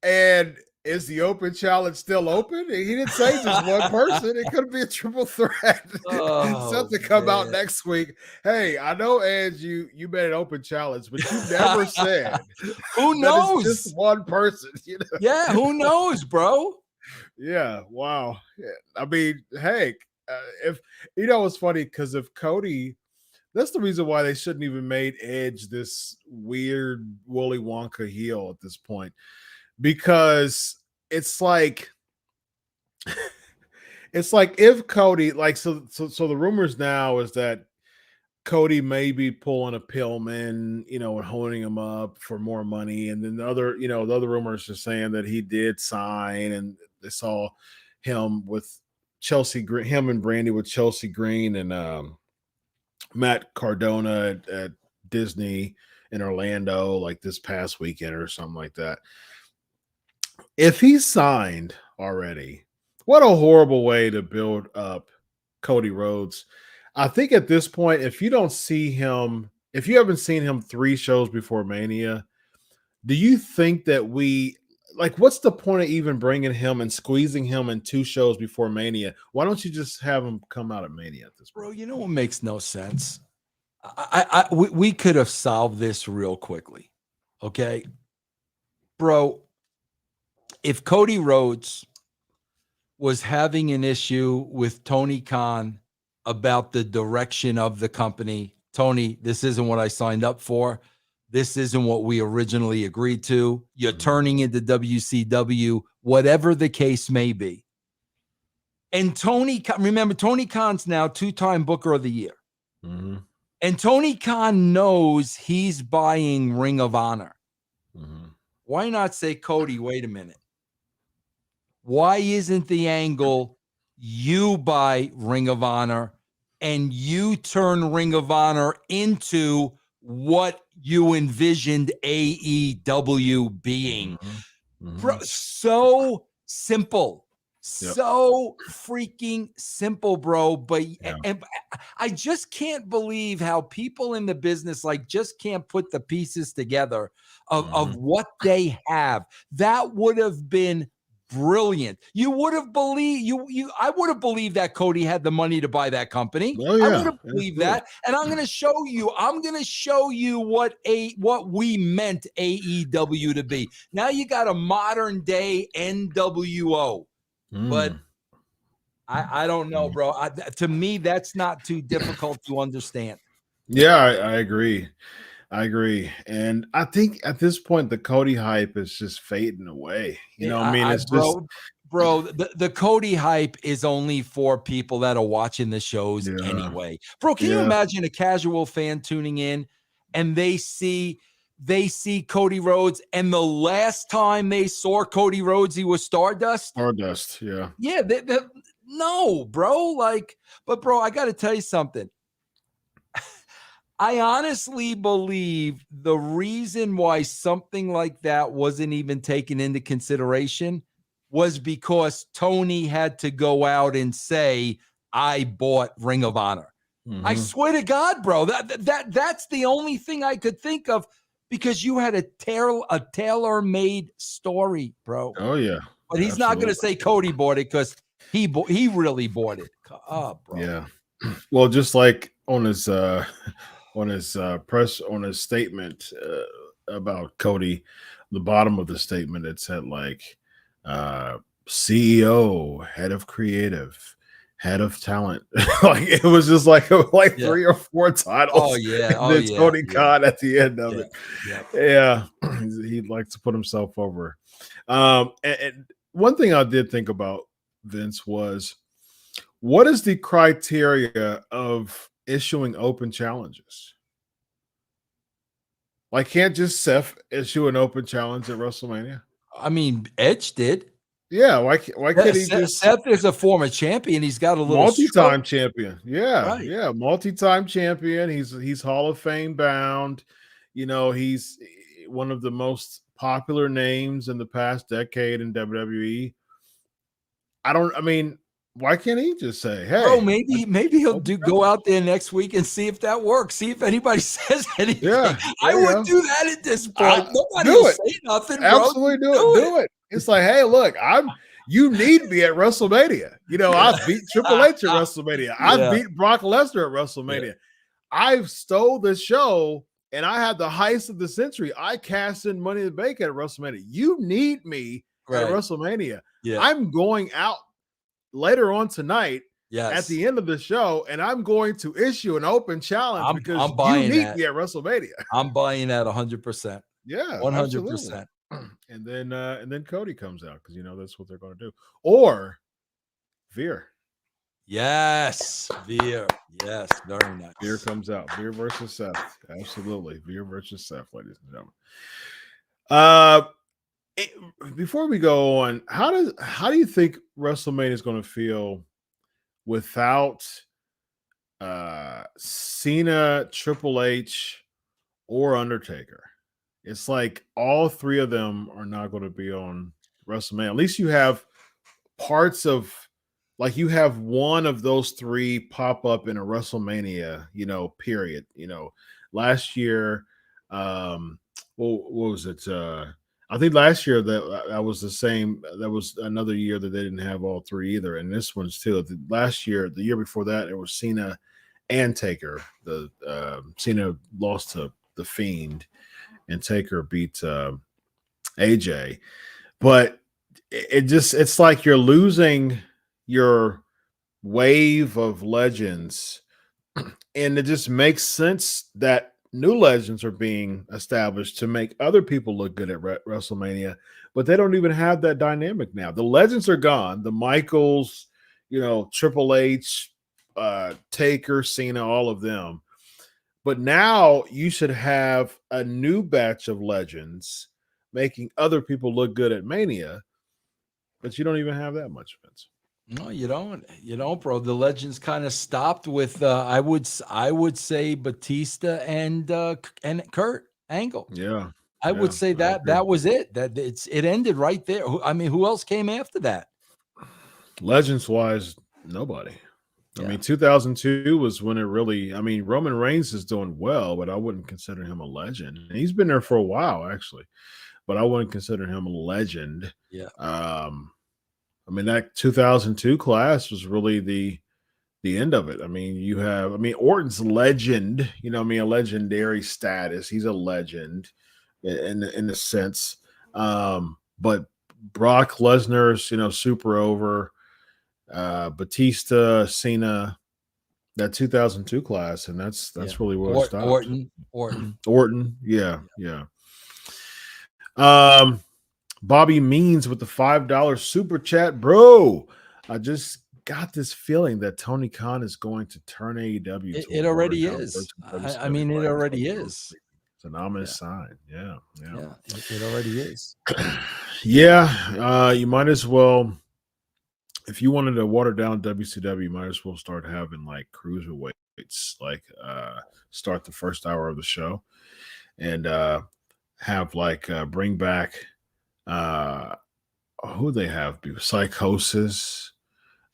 Speaker 2: And is the open challenge still open? He didn't say just one person. It could be a triple threat.
Speaker 1: Oh,
Speaker 2: Something come out
Speaker 1: man.
Speaker 2: next week. Hey, I know, Edge, you made an open challenge, but you never said
Speaker 1: Who
Speaker 2: that it's just
Speaker 1: knows?
Speaker 2: one person. You know?
Speaker 1: Yeah, who knows, bro?
Speaker 2: Yeah. Wow. Yeah. I mean, hey, if you know, it's funny because if Cody, that's the reason why they shouldn't even made Edge this weird Willy Wonka heel at this point, because it's like if Cody, like, so the rumors now is that Cody may be pulling a Pillman, you know, and holding him up for more money. And then the other rumors are saying that he did sign, and they saw him with Chelsea Green, him and Brandy with Chelsea Green and Matt Cardona at Disney in Orlando, like this past weekend or something like that. If he's signed already, what a horrible way to build up Cody Rhodes. I think at this point, if you haven't seen him 3 shows before Mania, do you think that what's the point of even bringing him and squeezing him in 2 shows before Mania? Why don't you just have him come out at Mania at this point?
Speaker 1: Bro, you know what makes no sense? We could have solved this real quickly. Okay. Bro, if Cody Rhodes was having an issue with Tony Khan about the direction of the company, Tony, this isn't what I signed up for. This isn't what we originally agreed to. You're turning into WCW, whatever the case may be. And remember, Tony Khan's now 2-time Booker of the Year.
Speaker 2: Mm-hmm.
Speaker 1: And Tony Khan knows he's buying Ring of Honor.
Speaker 2: Mm-hmm.
Speaker 1: Why not say, Cody, wait a minute. Why isn't the angle you buy Ring of Honor and you turn Ring of Honor into what you envisioned AEW being?
Speaker 2: Mm-hmm.
Speaker 1: Bro, so simple.
Speaker 2: Yep.
Speaker 1: So freaking simple, bro. But and I just can't believe how people in the business just can't put the pieces together of what they have. That would have been brilliant. You would have believed I would have believed that Cody had the money to buy that company.
Speaker 2: Oh, yeah.
Speaker 1: I would have believed that. And I'm going to show you what we meant AEW to be. Now you got a modern day NWO. But I don't know, bro. To me, that's not too difficult to understand.
Speaker 2: Yeah, I agree. And I think at this point, the Cody hype is just fading away. You know, it's just,
Speaker 1: bro, the Cody hype is only for people that are watching the shows anyway. Bro, can you imagine a casual fan tuning in and they see Cody Rhodes, and the last time they saw Cody Rhodes, he was Stardust?
Speaker 2: Stardust, yeah.
Speaker 1: Yeah, no, bro. But bro, I got to tell you something. I honestly believe the reason why something like that wasn't even taken into consideration was because Tony had to go out and say, I bought Ring of Honor. Mm-hmm. I swear to God, bro, that's the only thing I could think of, because you had a tailor-made story, bro.
Speaker 2: Oh, yeah.
Speaker 1: But he's not going to say Cody bought it, because he really bought it. Oh, bro.
Speaker 2: Yeah. Well, just like on his statement about Cody, the bottom of the statement, it said CEO, head of creative, head of talent. It was just 3 or 4 titles.
Speaker 1: Oh yeah.
Speaker 2: And then Tony Khan at the end of it. Yeah. He likes to put himself over. And one thing I did think about, Vince, was, what is the criteria of issuing open challenges? Can't just Seth issue an open challenge at WrestleMania?
Speaker 1: I mean, Edge did.
Speaker 2: Yeah, why can't he just?
Speaker 1: Seth is a former champion. He's got a little
Speaker 2: multi-time champion. Yeah,
Speaker 1: right.
Speaker 2: Yeah, multi-time champion. He's Hall of Fame bound. You know, he's one of the most popular names in the past decade in WWE. Why can't he just say, "Hey,
Speaker 1: bro, maybe he'll go out there next week and see if that works. See if anybody says anything."
Speaker 2: Yeah,
Speaker 1: I would do that at this point. Nobody will say nothing, bro.
Speaker 2: Absolutely do it. It's like, hey, look, you need me at WrestleMania. I've beat Triple H at WrestleMania. I've beat Brock Lesnar at WrestleMania. I've stole the show and I had the heist of the century. I cashed in Money in the Bank at WrestleMania. You need me at WrestleMania. I'm going out later on tonight at the end of the show, and I'm going to issue an open challenge because you need me at WrestleMania.
Speaker 1: I'm buying that 100%.
Speaker 2: Yeah,
Speaker 1: 100%.
Speaker 2: And then Cody comes out because that's what they're going to do. Or Veer.
Speaker 1: Yes, Veer. Yes, very nice.
Speaker 2: Veer comes out. Veer versus Seth. Absolutely. Veer versus Seth, ladies and gentlemen. Before we go on, how do you think WrestleMania is going to feel without Cena, Triple H, or Undertaker? It's like all three of them are not going to be on WrestleMania. At least you have parts of, like, you have one of those three pop up in a WrestleMania, period. Last year, what was it? I think last year that was the same. That was another year that they didn't have all three either. And this one's too. Last year, the year before that, it was Cena and Taker. The Cena lost to the Fiend, and Taker beat AJ. But it's like you're losing your wave of legends, and it just makes sense that new legends are being established to make other people look good at WrestleMania, but they don't even have that dynamic now. The legends are gone. The Michaels, Triple H, Taker, Cena, all of them. But now you should have a new batch of legends making other people look good at Mania, but you don't even have that much, Vince.
Speaker 1: No, you don't. You don't, bro. The legends kind of stopped with I would say Batista and Kurt Angle.
Speaker 2: Yeah.
Speaker 1: I would say that was it. That it ended right there. I mean, who else came after that?
Speaker 2: Legends wise, nobody. I mean, 2002 was when it really, Roman Reigns is doing well, but I wouldn't consider him a legend. And he's been there for a while, actually, but I wouldn't consider him a legend.
Speaker 1: Yeah.
Speaker 2: That 2002 class was really the end of it. Orton's legend, a legendary status. He's a legend in a sense. But Brock Lesnar's, super over. Batista, Cena, that 2002 class, and that's really where it stopped. Orton, yeah. Bobby Means with the $5 super chat, bro. I just got this feeling that Tony Khan is going to turn AEW.
Speaker 1: It already is. It already is.
Speaker 2: It's an ominous sign. Yeah.
Speaker 1: It already is.
Speaker 2: You might as well. If you wanted to water down WCW, you might as well start having like cruiserweights, like start the first hour of the show, and have like bring back who they have Psychosis.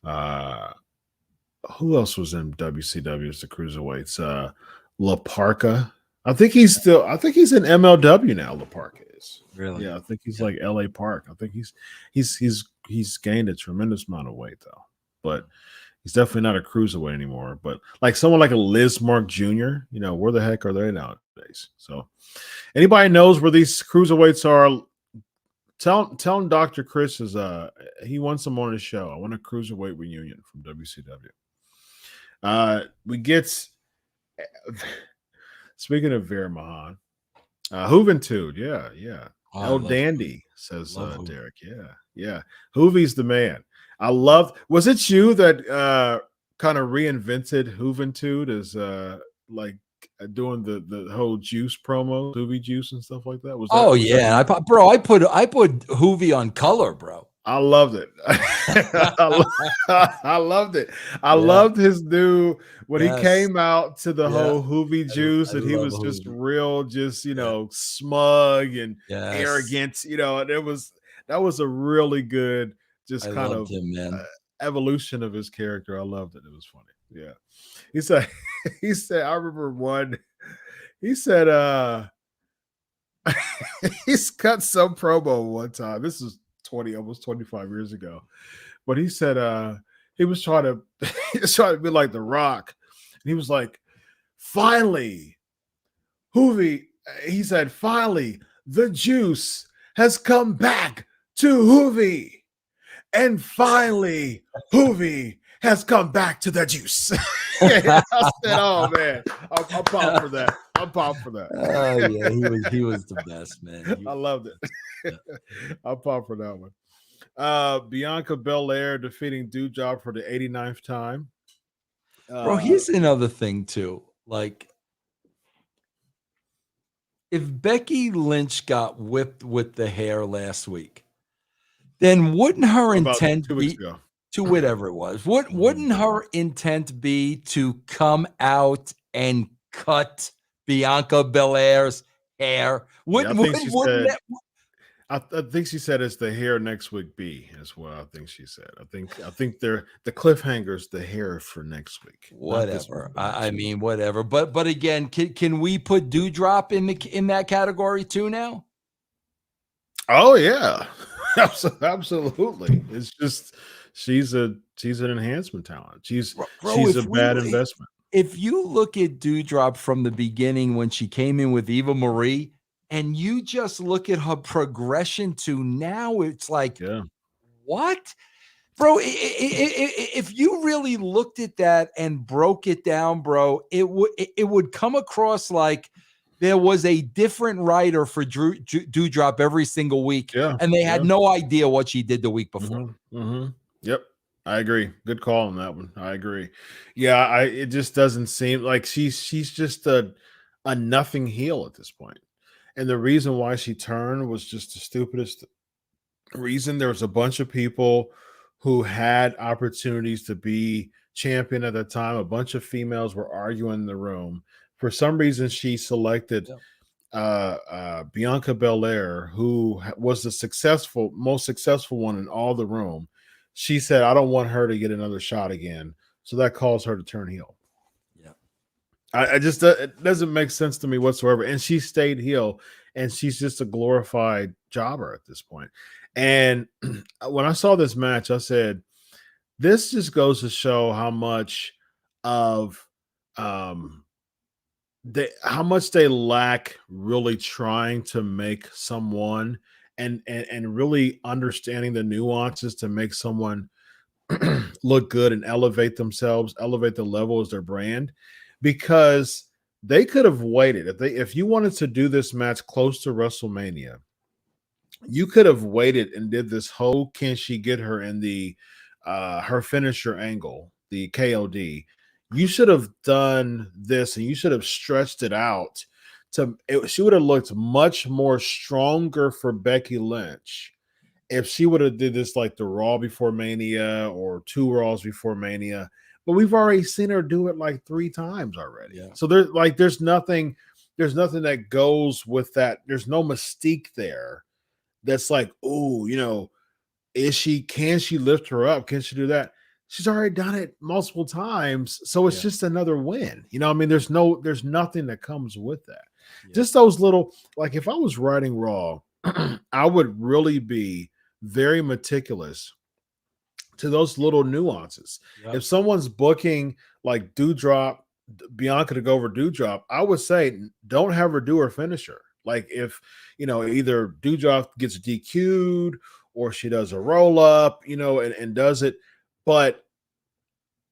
Speaker 2: Who else was in WCW as the cruiserweights? La Parka. I think he's in MLW now. La Parka is.
Speaker 1: Really?
Speaker 2: Yeah, I think he's like LA Park. I think he's gained a tremendous amount of weight though, but he's definitely not a cruiserweight anymore. But like someone like a Liz Mark Jr., where the heck are they nowadays? So anybody knows where these cruiserweights are, tell him Dr. Chris is he wants them on his show. I want a cruiserweight reunion from WCW. We get speaking of Veer Mahan, Juventud, yeah. El Dandy, says Derek. Yeah. Hoovie's the man. Was it you that kind of reinvented Juventud as like doing the whole juice promo, Hoovie juice and stuff like that? Was that,
Speaker 1: I put Hoovie on color, bro.
Speaker 2: I loved it. I loved it. I loved his new when he came out to the whole Hoovie juice, and he was just real, smug and arrogant. And that was a really good, kind of evolution of his character. I loved it. It was funny. Yeah, he said. I remember one. He said, he's cut some promo one time. This is almost 25 years ago. But he said he was trying to trying to be like The Rock. And he was like, finally, Hoovy, he said, finally, the juice has come back to Hoovy. And finally, Hoovy has come back to the juice. I said, "Oh man, I'm pumped for that. I'm pumped for that."
Speaker 1: Oh yeah, he was the best, man.
Speaker 2: I loved it.
Speaker 1: Yeah.
Speaker 2: I'm pumped for that one. Bianca Belair defeating Doudrop for the 89th time.
Speaker 1: Bro, here's another thing too. Like, if Becky Lynch got whipped with the hair last week, then wouldn't her intent
Speaker 2: 2 weeks
Speaker 1: be
Speaker 2: ago.
Speaker 1: to whatever it was? Wouldn't her intent be to come out and cut Bianca Belair's hair?
Speaker 2: I think she said it's the hair next week B as well. I think she said. I think they're the cliffhangers, the hair for next week.
Speaker 1: Whatever. I mean, whatever. But again, can we put Doudrop in that category too now?
Speaker 2: Oh yeah, absolutely. It's just she's an enhancement talent. She's a bad investment.
Speaker 1: If you look at Doudrop from the beginning when she came in with Eva Marie, and you just look at her progression to now, it's like, what? Bro, if you really looked at that and broke it down, bro, it would come across like there was a different writer for Doudrop every single week, and they had no idea what she did the week before.
Speaker 2: Yep. I agree. Good call on that one. I agree. Yeah, it just doesn't seem like she's just a nothing heel at this point. And the reason why she turned was just the stupidest reason. There was a bunch of people who had opportunities to be champion at the time. A bunch of females were arguing in the room. For some reason, she selected Bianca Belair, who was the most successful one in all the room. She said, I don't want her to get another shot again. So that caused her to turn heel.
Speaker 1: Yeah.
Speaker 2: I just, it doesn't make sense to me whatsoever. And she stayed heel, and she's just a glorified jobber at this point. And when I saw this match, I said, this just goes to show how much of, how much they lack really trying to make someone and really understanding the nuances to make someone look good and elevate themselves, elevate the level as their brand, because they could have waited. If you wanted to do this match close to WrestleMania, you could have waited and did this whole can she get her in the her finisher angle, the KOD. You should have done this, and you should have stretched it out she would have looked much more stronger for Becky Lynch if she would have did this like the Raw before Mania or 2 Raws before Mania. But we've already seen her do it like 3 times already. Yeah. So there's nothing that goes with that. There's no mystique there that's like, oh, can she lift her up? Can she do that? She's already done it multiple times. So it's just another win. I mean, there's nothing that comes with that. Yeah. Just those little, like if I was writing Raw, I would really be very meticulous to those little nuances. Yep. If someone's booking like Bianca to go over Doudrop, I would say don't have her do her finisher. Like if, either Doudrop gets DQ'd or she does a roll up, and does it, but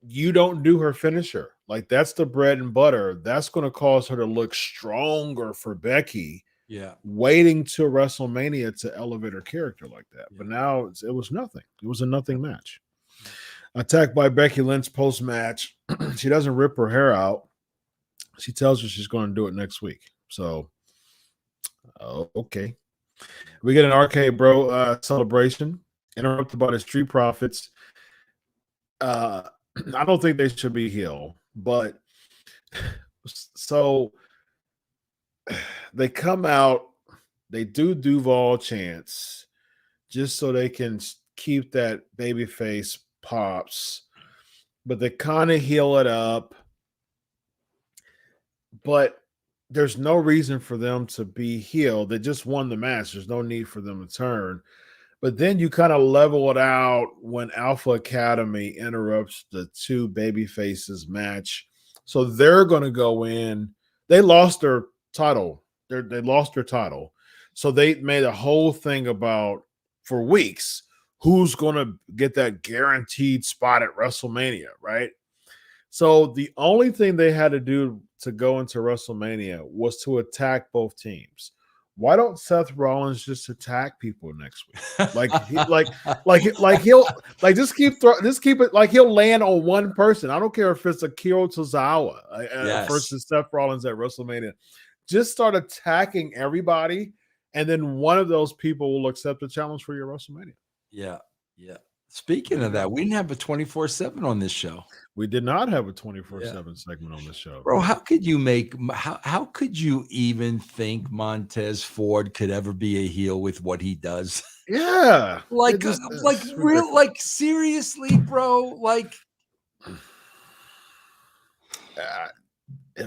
Speaker 2: you don't do her finisher. Like that's the bread and butter. That's going to cause her to look stronger for Becky.
Speaker 1: Yeah.
Speaker 2: Waiting to WrestleMania to elevate her character like that. Yeah. But now it was nothing. It was a nothing match. Attacked by Becky Lynch post-match. She doesn't rip her hair out. She tells her she's going to do it next week. So, okay. We get an RK Bro celebration interrupted by the Street Profits. I don't think they should be heel, but so they come out, they do Duval chants just so they can keep that babyface pops, but they kind of heal it up. But there's no reason for them to be healed. They just won the match. There's no need for them to turn. But then you kind of level it out when Alpha Academy interrupts the two baby faces match. So they're going to go in. They lost their title. They lost their title. So they made a whole thing about for weeks who's going to get that guaranteed spot at WrestleMania, right? So the only thing they had to do to go into WrestleMania was to attack both teams. Why don't Seth Rollins just attack people next week? He'll just keep it like he'll land on one person. I don't care if it's Akira Tozawa versus Seth Rollins at WrestleMania. Just start attacking everybody, and then one of those people will accept the challenge for your WrestleMania.
Speaker 1: Yeah. Speaking of that, we didn't have a 24/7 on this show.
Speaker 2: We did not have a 24/7 segment on this show.
Speaker 1: Bro, how could you even think Montez Ford could ever be a heel with what he does?
Speaker 2: Yeah.
Speaker 1: Seriously, bro,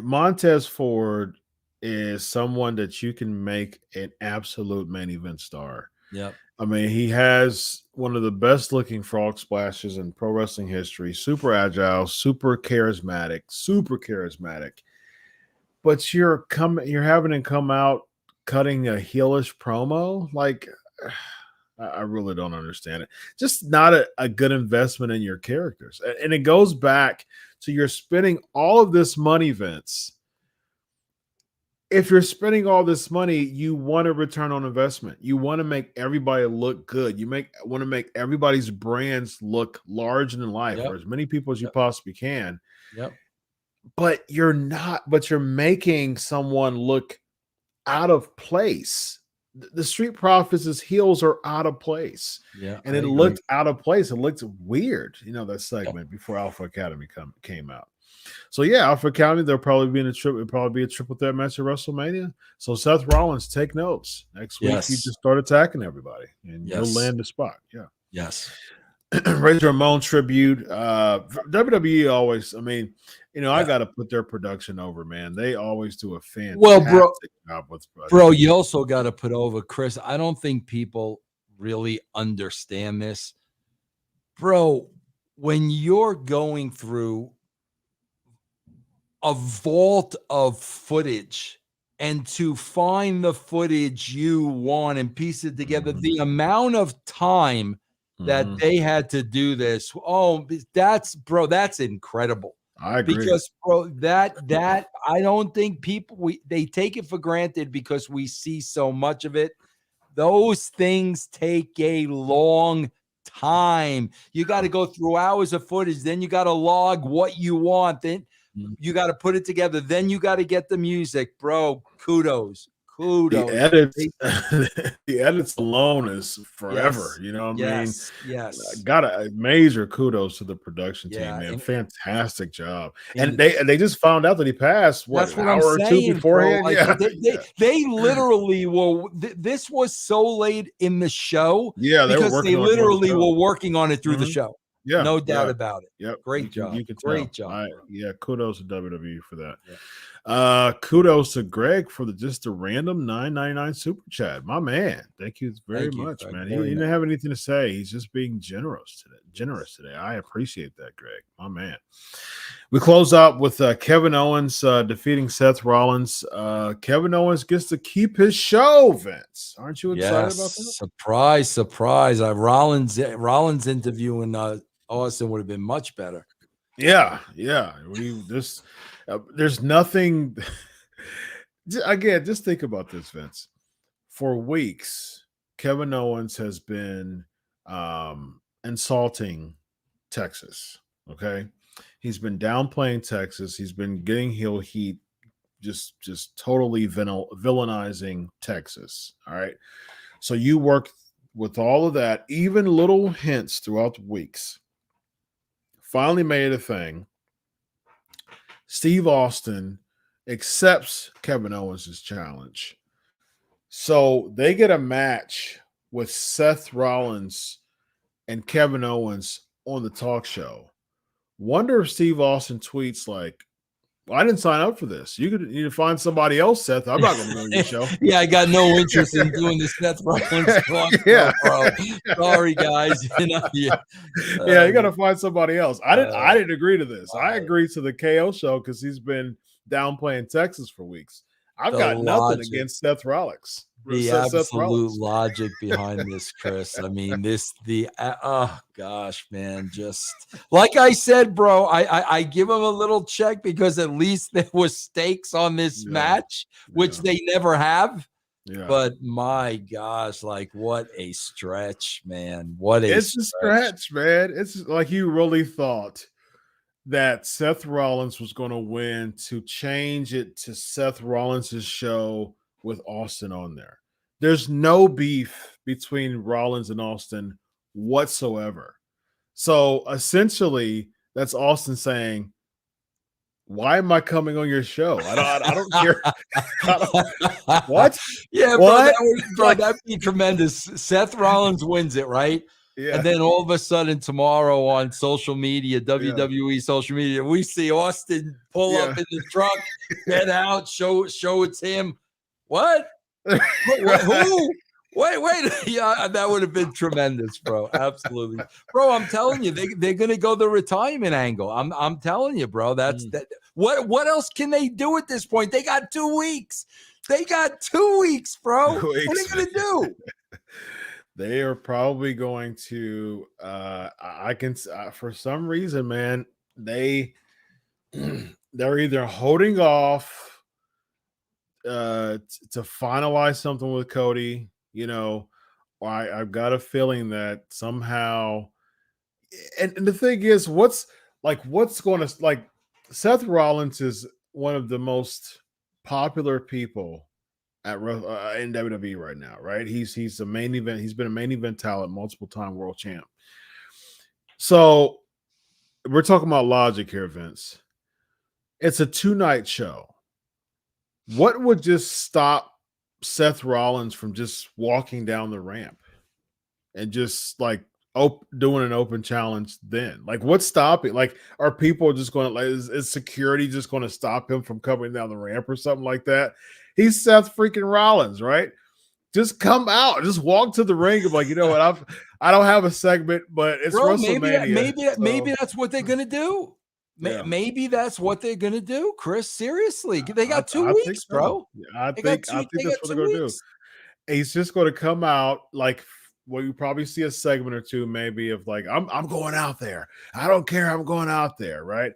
Speaker 2: Montez Ford is someone that you can make an absolute main event star.
Speaker 1: Yep.
Speaker 2: I mean, he has one of the best looking frog splashes in pro wrestling history. Super agile, super charismatic. But you're having him come out cutting a heelish promo. Like, I really don't understand it. Just not a good investment in your characters. And it goes back to you're spending all of this money, Vince. If you're spending all this money, you want a return on investment. You want to make everybody look good. You want to make everybody's brands look large and in life, or as many people as you possibly can.
Speaker 1: Yep.
Speaker 2: But you're making someone look out of place. The Street Profits' heels are out of place.
Speaker 1: Yeah.
Speaker 2: And it looked out of place. It looked weird, that segment before Alpha Academy came out. So yeah, Alpha Academy, there'll probably be a triple threat match at WrestleMania. So Seth Rollins, take notes. Next week, you just start attacking everybody, and you'll land the spot. Yeah.
Speaker 1: Yes.
Speaker 2: Razor Ramon tribute. WWE always. I mean, I got to put their production over, man. They always do a fantastic job with.
Speaker 1: Bro, you also got to put over Chris. I don't think people really understand this, bro. When you're going through a vault of footage and to find the footage you want and piece it together, the amount of time that they had to do this. Oh, that's incredible.
Speaker 2: I agree.
Speaker 1: Because bro, that I don't think they take it for granted because we see so much of it. Those things take a long time. You got to go through hours of footage, then you got to log what you want, then you got to put it together. Then you got to get the music, bro. Kudos.
Speaker 2: The edits alone is forever. You know what I mean?
Speaker 1: Yes.
Speaker 2: Got a major kudos to the production team, man. Fantastic job. And they just found out that he passed an hour or two beforehand.
Speaker 1: They literally were. This was so late in the show.
Speaker 2: Yeah,
Speaker 1: they literally were working on it through the show.
Speaker 2: Yeah,
Speaker 1: no doubt about it.
Speaker 2: Yep,
Speaker 1: great job.
Speaker 2: You can
Speaker 1: great job.
Speaker 2: Kudos to WWE for that. Yeah. Kudos to Greg for just a random $9.99 super chat. My man, thank you very much, man. He didn't have anything to say. He's just being generous today. I appreciate that, Greg. My man. We close out with Kevin Owens defeating Seth Rollins. Kevin Owens gets to keep his show, Vince. Aren't you excited about that?
Speaker 1: Surprise. Rollins interviewing Austin would have been much better.
Speaker 2: Yeah. There's nothing. Again, just think about this, Vince. For weeks, Kevin Owens has been insulting Texas. Okay, he's been downplaying Texas. He's been getting heel heat, just totally villainizing Texas. All right, so you work with all of that, even little hints throughout the weeks. Finally made a thing. Steve Austin accepts Kevin Owens' challenge. So they get a match with Seth Rollins and Kevin Owens on the talk show. Wonder if Steve Austin tweets like, Well, I didn't sign up for this. You could find somebody else, Seth. I'm not going to be on your show.
Speaker 1: Yeah, I got no interest in doing the Seth Rollins talk
Speaker 2: Yeah.
Speaker 1: show, bro. Sorry, guys.
Speaker 2: Yeah, you got to find somebody else. I didn't agree to this. I agreed to the KO show because he's been downplaying Texas for weeks. I've got nothing against Seth Rollins.
Speaker 1: The absolute logic behind this, Chris. I mean, oh gosh, man. Just like I said, bro, I give him a little check because at least there was stakes on this match, which they never have. Yeah. But my gosh, like what a stretch, man.
Speaker 2: It's a stretch, man. It's like you really thought that Seth Rollins was going to win to change it to Seth Rollins' show with Austin on there. There's no beef between Rollins and Austin whatsoever. So essentially, that's Austin saying, "Why am I coming on your show? I don't care." What?
Speaker 1: Yeah, what? Bro, that'd be tremendous. Seth Rollins wins it, right? Yeah. And then all of a sudden tomorrow on social media, WWE social media, we see Austin pull up in the truck, get out, show it's him. What? Who? Wait. Yeah, that would have been tremendous, bro. Absolutely. Bro, I'm telling you, they're gonna go the retirement angle. I'm telling you, bro. That's that. What else can they do at this point? They got 2 weeks. They got 2 weeks, bro. What are they gonna do?
Speaker 2: They are probably going to for some reason, man, they're either holding off to finalize something with Cody, or I've got a feeling that somehow, and the thing is, what's going to, like, Seth Rollins is one of the most popular people in WWE right now, right? He's a main event. He's been a main event talent, multiple time world champ. So we're talking about logic here, Vince. It's a 2-night show. What would just stop Seth Rollins from just walking down the ramp and just like doing an open challenge then? Like, what's stopping? Like, are people just going to, like, is security just going to stop him from coming down the ramp or something like that? He's Seth freaking Rollins, right? Just come out, just walk to the ring. I'm like, you know what? I don't have a segment, but it's WrestleMania.
Speaker 1: Maybe that's what they're gonna do. Yeah. Maybe that's what they're gonna do, Chris. Seriously, they got 2 weeks, bro.
Speaker 2: I think that's what they're gonna do. He's just going to come out like, well, you probably see a segment or two, maybe, of like, I'm going out there. I don't care. I'm going out there, right?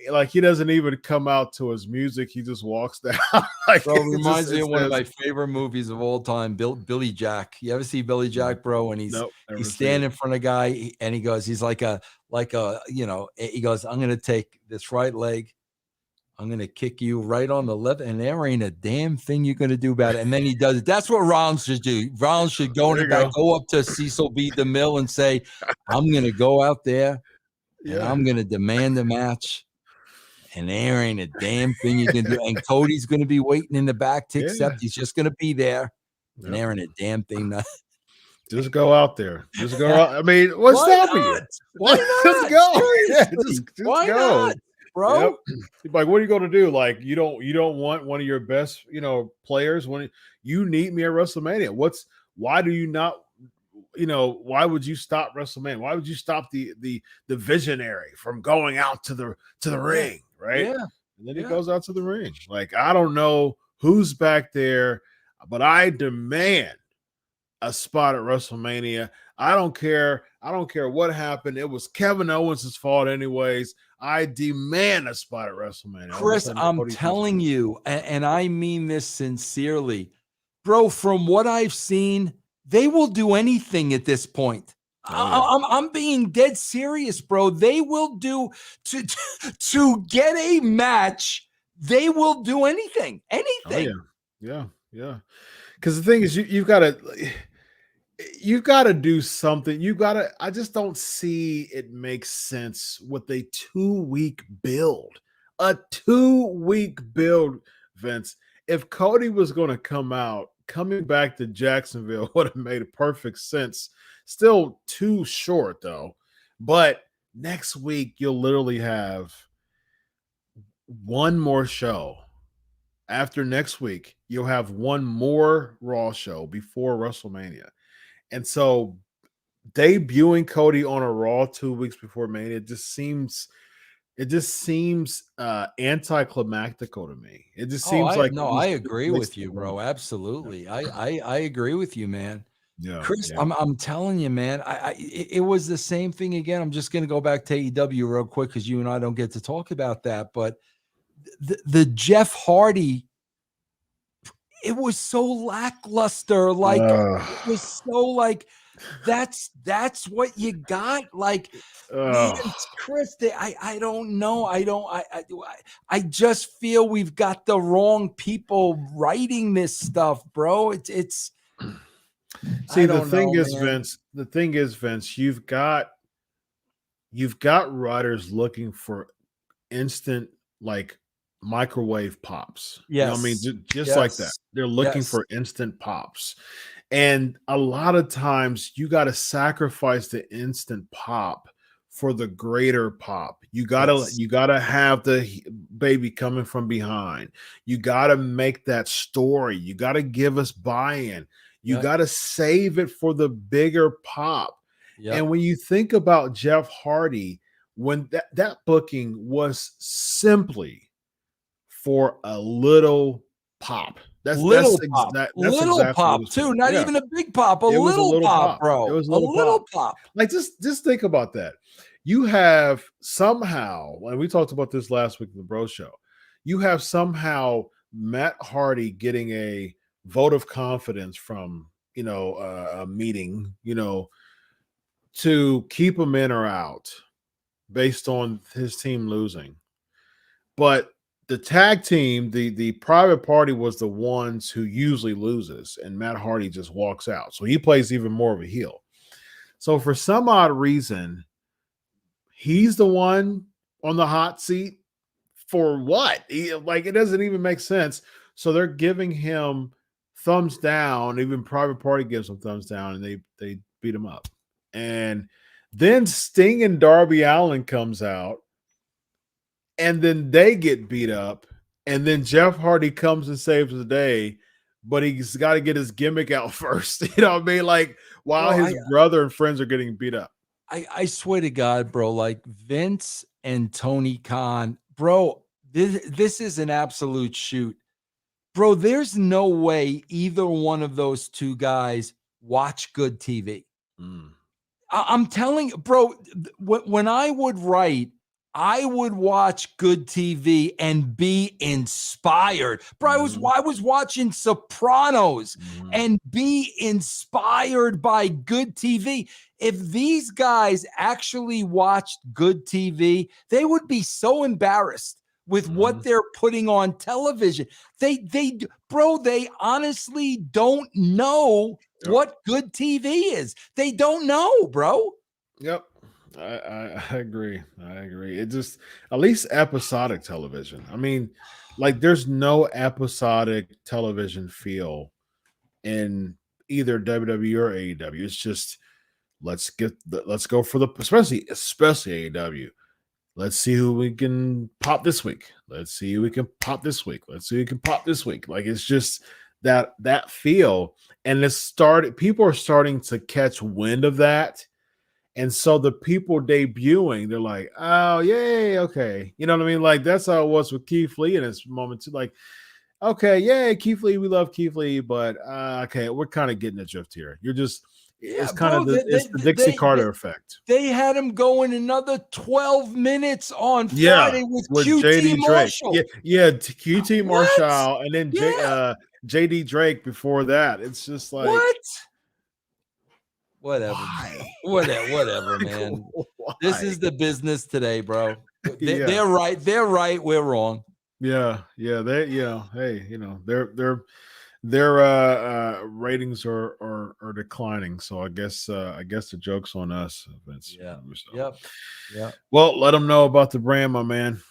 Speaker 2: Like, he doesn't even come out to his music. He just walks down. Like,
Speaker 1: bro, reminds me of one of my favorite movies of all time, Billy Jack. You ever see Billy Jack, bro? And he's standing in front of a guy, and he goes, he's like a, he goes, I'm going to take this right leg. I'm going to kick you right on the left, and there ain't a damn thing you're going to do about it. And then he does it. That's what Rollins should do. Rollins should go in the back, go up to Cecil B. DeMille and say, I'm going to go out there, and I'm going to demand a match. And there ain't a damn thing you can do. And Cody's going to be waiting in the back to accept. He's just going to be there. And there ain't a damn thing.
Speaker 2: Just go out there. Just go out. I mean, what's stopping you?
Speaker 1: Why not?
Speaker 2: Just go. Yeah, just
Speaker 1: why
Speaker 2: go.
Speaker 1: Not, bro?
Speaker 2: Yep. Like, what are you going to do? Like, you don't want one of your best, players when you need me at WrestleMania. Why do you not? Why would you stop WrestleMania? Why would you stop the visionary from going out to the ring? Right.
Speaker 1: Yeah.
Speaker 2: And then he goes out to the ring. Like, I don't know who's back there, but I demand a spot at WrestleMania. I don't care what happened. It was Kevin Owens' fault anyways. I demand a spot at WrestleMania.
Speaker 1: Chris, I'm telling you, and I mean this sincerely, bro, from what I've seen, they will do anything at this point. I'm being dead serious, bro. They will do to get a match. They will do anything.
Speaker 2: Oh, yeah. Because the thing is, you've got to do something. I just don't see it makes sense with a 2-week build. A 2-week build, Vince. If Cody was going to coming back to Jacksonville would have made a perfect sense. Still too short, though. But next week, you'll literally have one more show. After next week, you'll have one more Raw show before WrestleMania. And so debuting Cody on a Raw 2 weeks before Mania just seems anticlimactical to me. It just
Speaker 1: Oh,
Speaker 2: seems like
Speaker 1: I agree with you, bro.
Speaker 2: Yeah.
Speaker 1: Absolutely. I agree with you, man.
Speaker 2: Yeah,
Speaker 1: Chris,
Speaker 2: yeah.
Speaker 1: I'm telling you, man. It was the same thing again. I'm just going to go back to AEW real quick because you and I don't get to talk about that. But the Jeff Hardy, it was so lackluster. Like it was so like that's what you got. Like, man, Chris, I don't know. I just feel we've got the wrong people writing this stuff, bro. It's
Speaker 2: See,
Speaker 1: I don't know, man.
Speaker 2: The thing is, Vince, you've got writers looking for instant, like, microwave pops. You know what I mean?
Speaker 1: Yes.
Speaker 2: Just like that.
Speaker 1: Yes.
Speaker 2: They're looking
Speaker 1: Yes.
Speaker 2: for instant pops. And a lot of times you got to sacrifice the instant pop for the greater pop.
Speaker 1: Yes.
Speaker 2: You got to have the baby coming from behind. You got to make that story. You got to give us buy-in. You
Speaker 1: Yep.
Speaker 2: got to save it for the bigger pop.
Speaker 1: Yep.
Speaker 2: And when you think about Jeff Hardy, when that booking was simply for a little pop. That's
Speaker 1: Little pop.
Speaker 2: that's
Speaker 1: Little
Speaker 2: exactly what
Speaker 1: pop
Speaker 2: it's
Speaker 1: too.
Speaker 2: for.
Speaker 1: Not
Speaker 2: Yeah,
Speaker 1: even a big pop. A
Speaker 2: it was a
Speaker 1: little
Speaker 2: little
Speaker 1: pop,
Speaker 2: pop. It
Speaker 1: bro.
Speaker 2: was a
Speaker 1: A
Speaker 2: little
Speaker 1: little
Speaker 2: pop.
Speaker 1: pop.
Speaker 2: Like, just think about that. You have somehow, and we talked about this last week in the Bro Show. You have somehow Matt Hardy getting a vote of confidence from a meeting, to keep him in or out based on his team losing. But the tag team, the private party was the ones who usually loses, and Matt Hardy just walks out. So he plays even more of a heel. So for some odd reason, he's the one on the hot seat for what? It doesn't even make sense. So they're giving him thumbs down. Even private party gives him thumbs down, and they beat him up. And then Sting and Darby Allin comes out, and then they get beat up, and then Jeff Hardy comes and saves the day, but he's got to get his gimmick out first. You know what I mean? Like, while
Speaker 1: Bro,
Speaker 2: his brother and friends are getting beat up.
Speaker 1: I swear to God, bro, like Vince and Tony Khan, bro, this is an absolute shoot. Bro, there's no way either one of those two guys watch good TV. I'm telling you, bro, when I would write, I would watch good TV and be inspired. Bro, I was watching Sopranos and be inspired by good TV. If these guys actually watched good TV, they would be so embarrassed with what they're putting on television. Bro, they honestly don't know what good TV is. They don't know, bro.
Speaker 2: Yep. I agree. I agree. It just, at least episodic television. I mean, like, there's no episodic television feel in either WWE or AEW. It's just, let's go for the, especially AEW. Let's see who we can pop this week. Let's see who we can pop this week. Let's see who we can pop this week. Like, it's just that feel. And people are starting to catch wind of that. And so the people debuting, they're like, oh, yay, okay. You know what I mean? Like, that's how it was with Keith Lee in this moment too. Like, okay, yay, Keith Lee, we love Keith Lee, but okay, we're kind of getting the drift here. It's kind of the Dixie Carter effect.
Speaker 1: They had him going another 12 minutes on Friday with QT
Speaker 2: JD
Speaker 1: Marshall.
Speaker 2: Drake. Yeah, QT Marshall, and then JD Drake before that. It's just like,
Speaker 1: what? Whatever. Whatever, man.
Speaker 2: Why?
Speaker 1: This is the business today, bro.
Speaker 2: Yeah.
Speaker 1: They're right. They're right. We're wrong.
Speaker 2: Yeah. They, hey, their ratings are declining. So I guess the joke's on us, Vince.
Speaker 1: Yeah.
Speaker 2: So.
Speaker 1: Yep.
Speaker 2: Well, let them know about the brand, my man.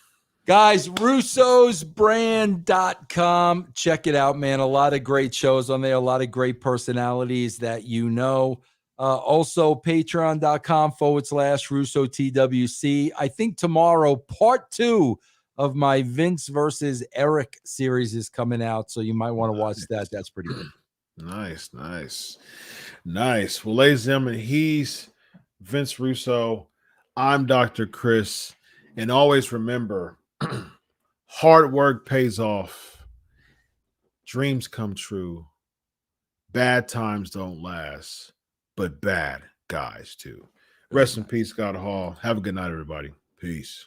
Speaker 1: Guys, russosbrand.com. Check it out, man. A lot of great shows on there, a lot of great personalities that you know. Also, patreon.com/RussoTWC. I think tomorrow, part 2 of my Vince versus Eric series is coming out, so you might want to watch that. That's pretty good.
Speaker 2: Nice. Well, ladies and gentlemen, he's Vince Russo. I'm Dr. Chris. And always remember, hard work pays off. Dreams come true. Bad times don't last, but bad guys too. Rest in peace, God Hall. Have a good night, everybody. Peace.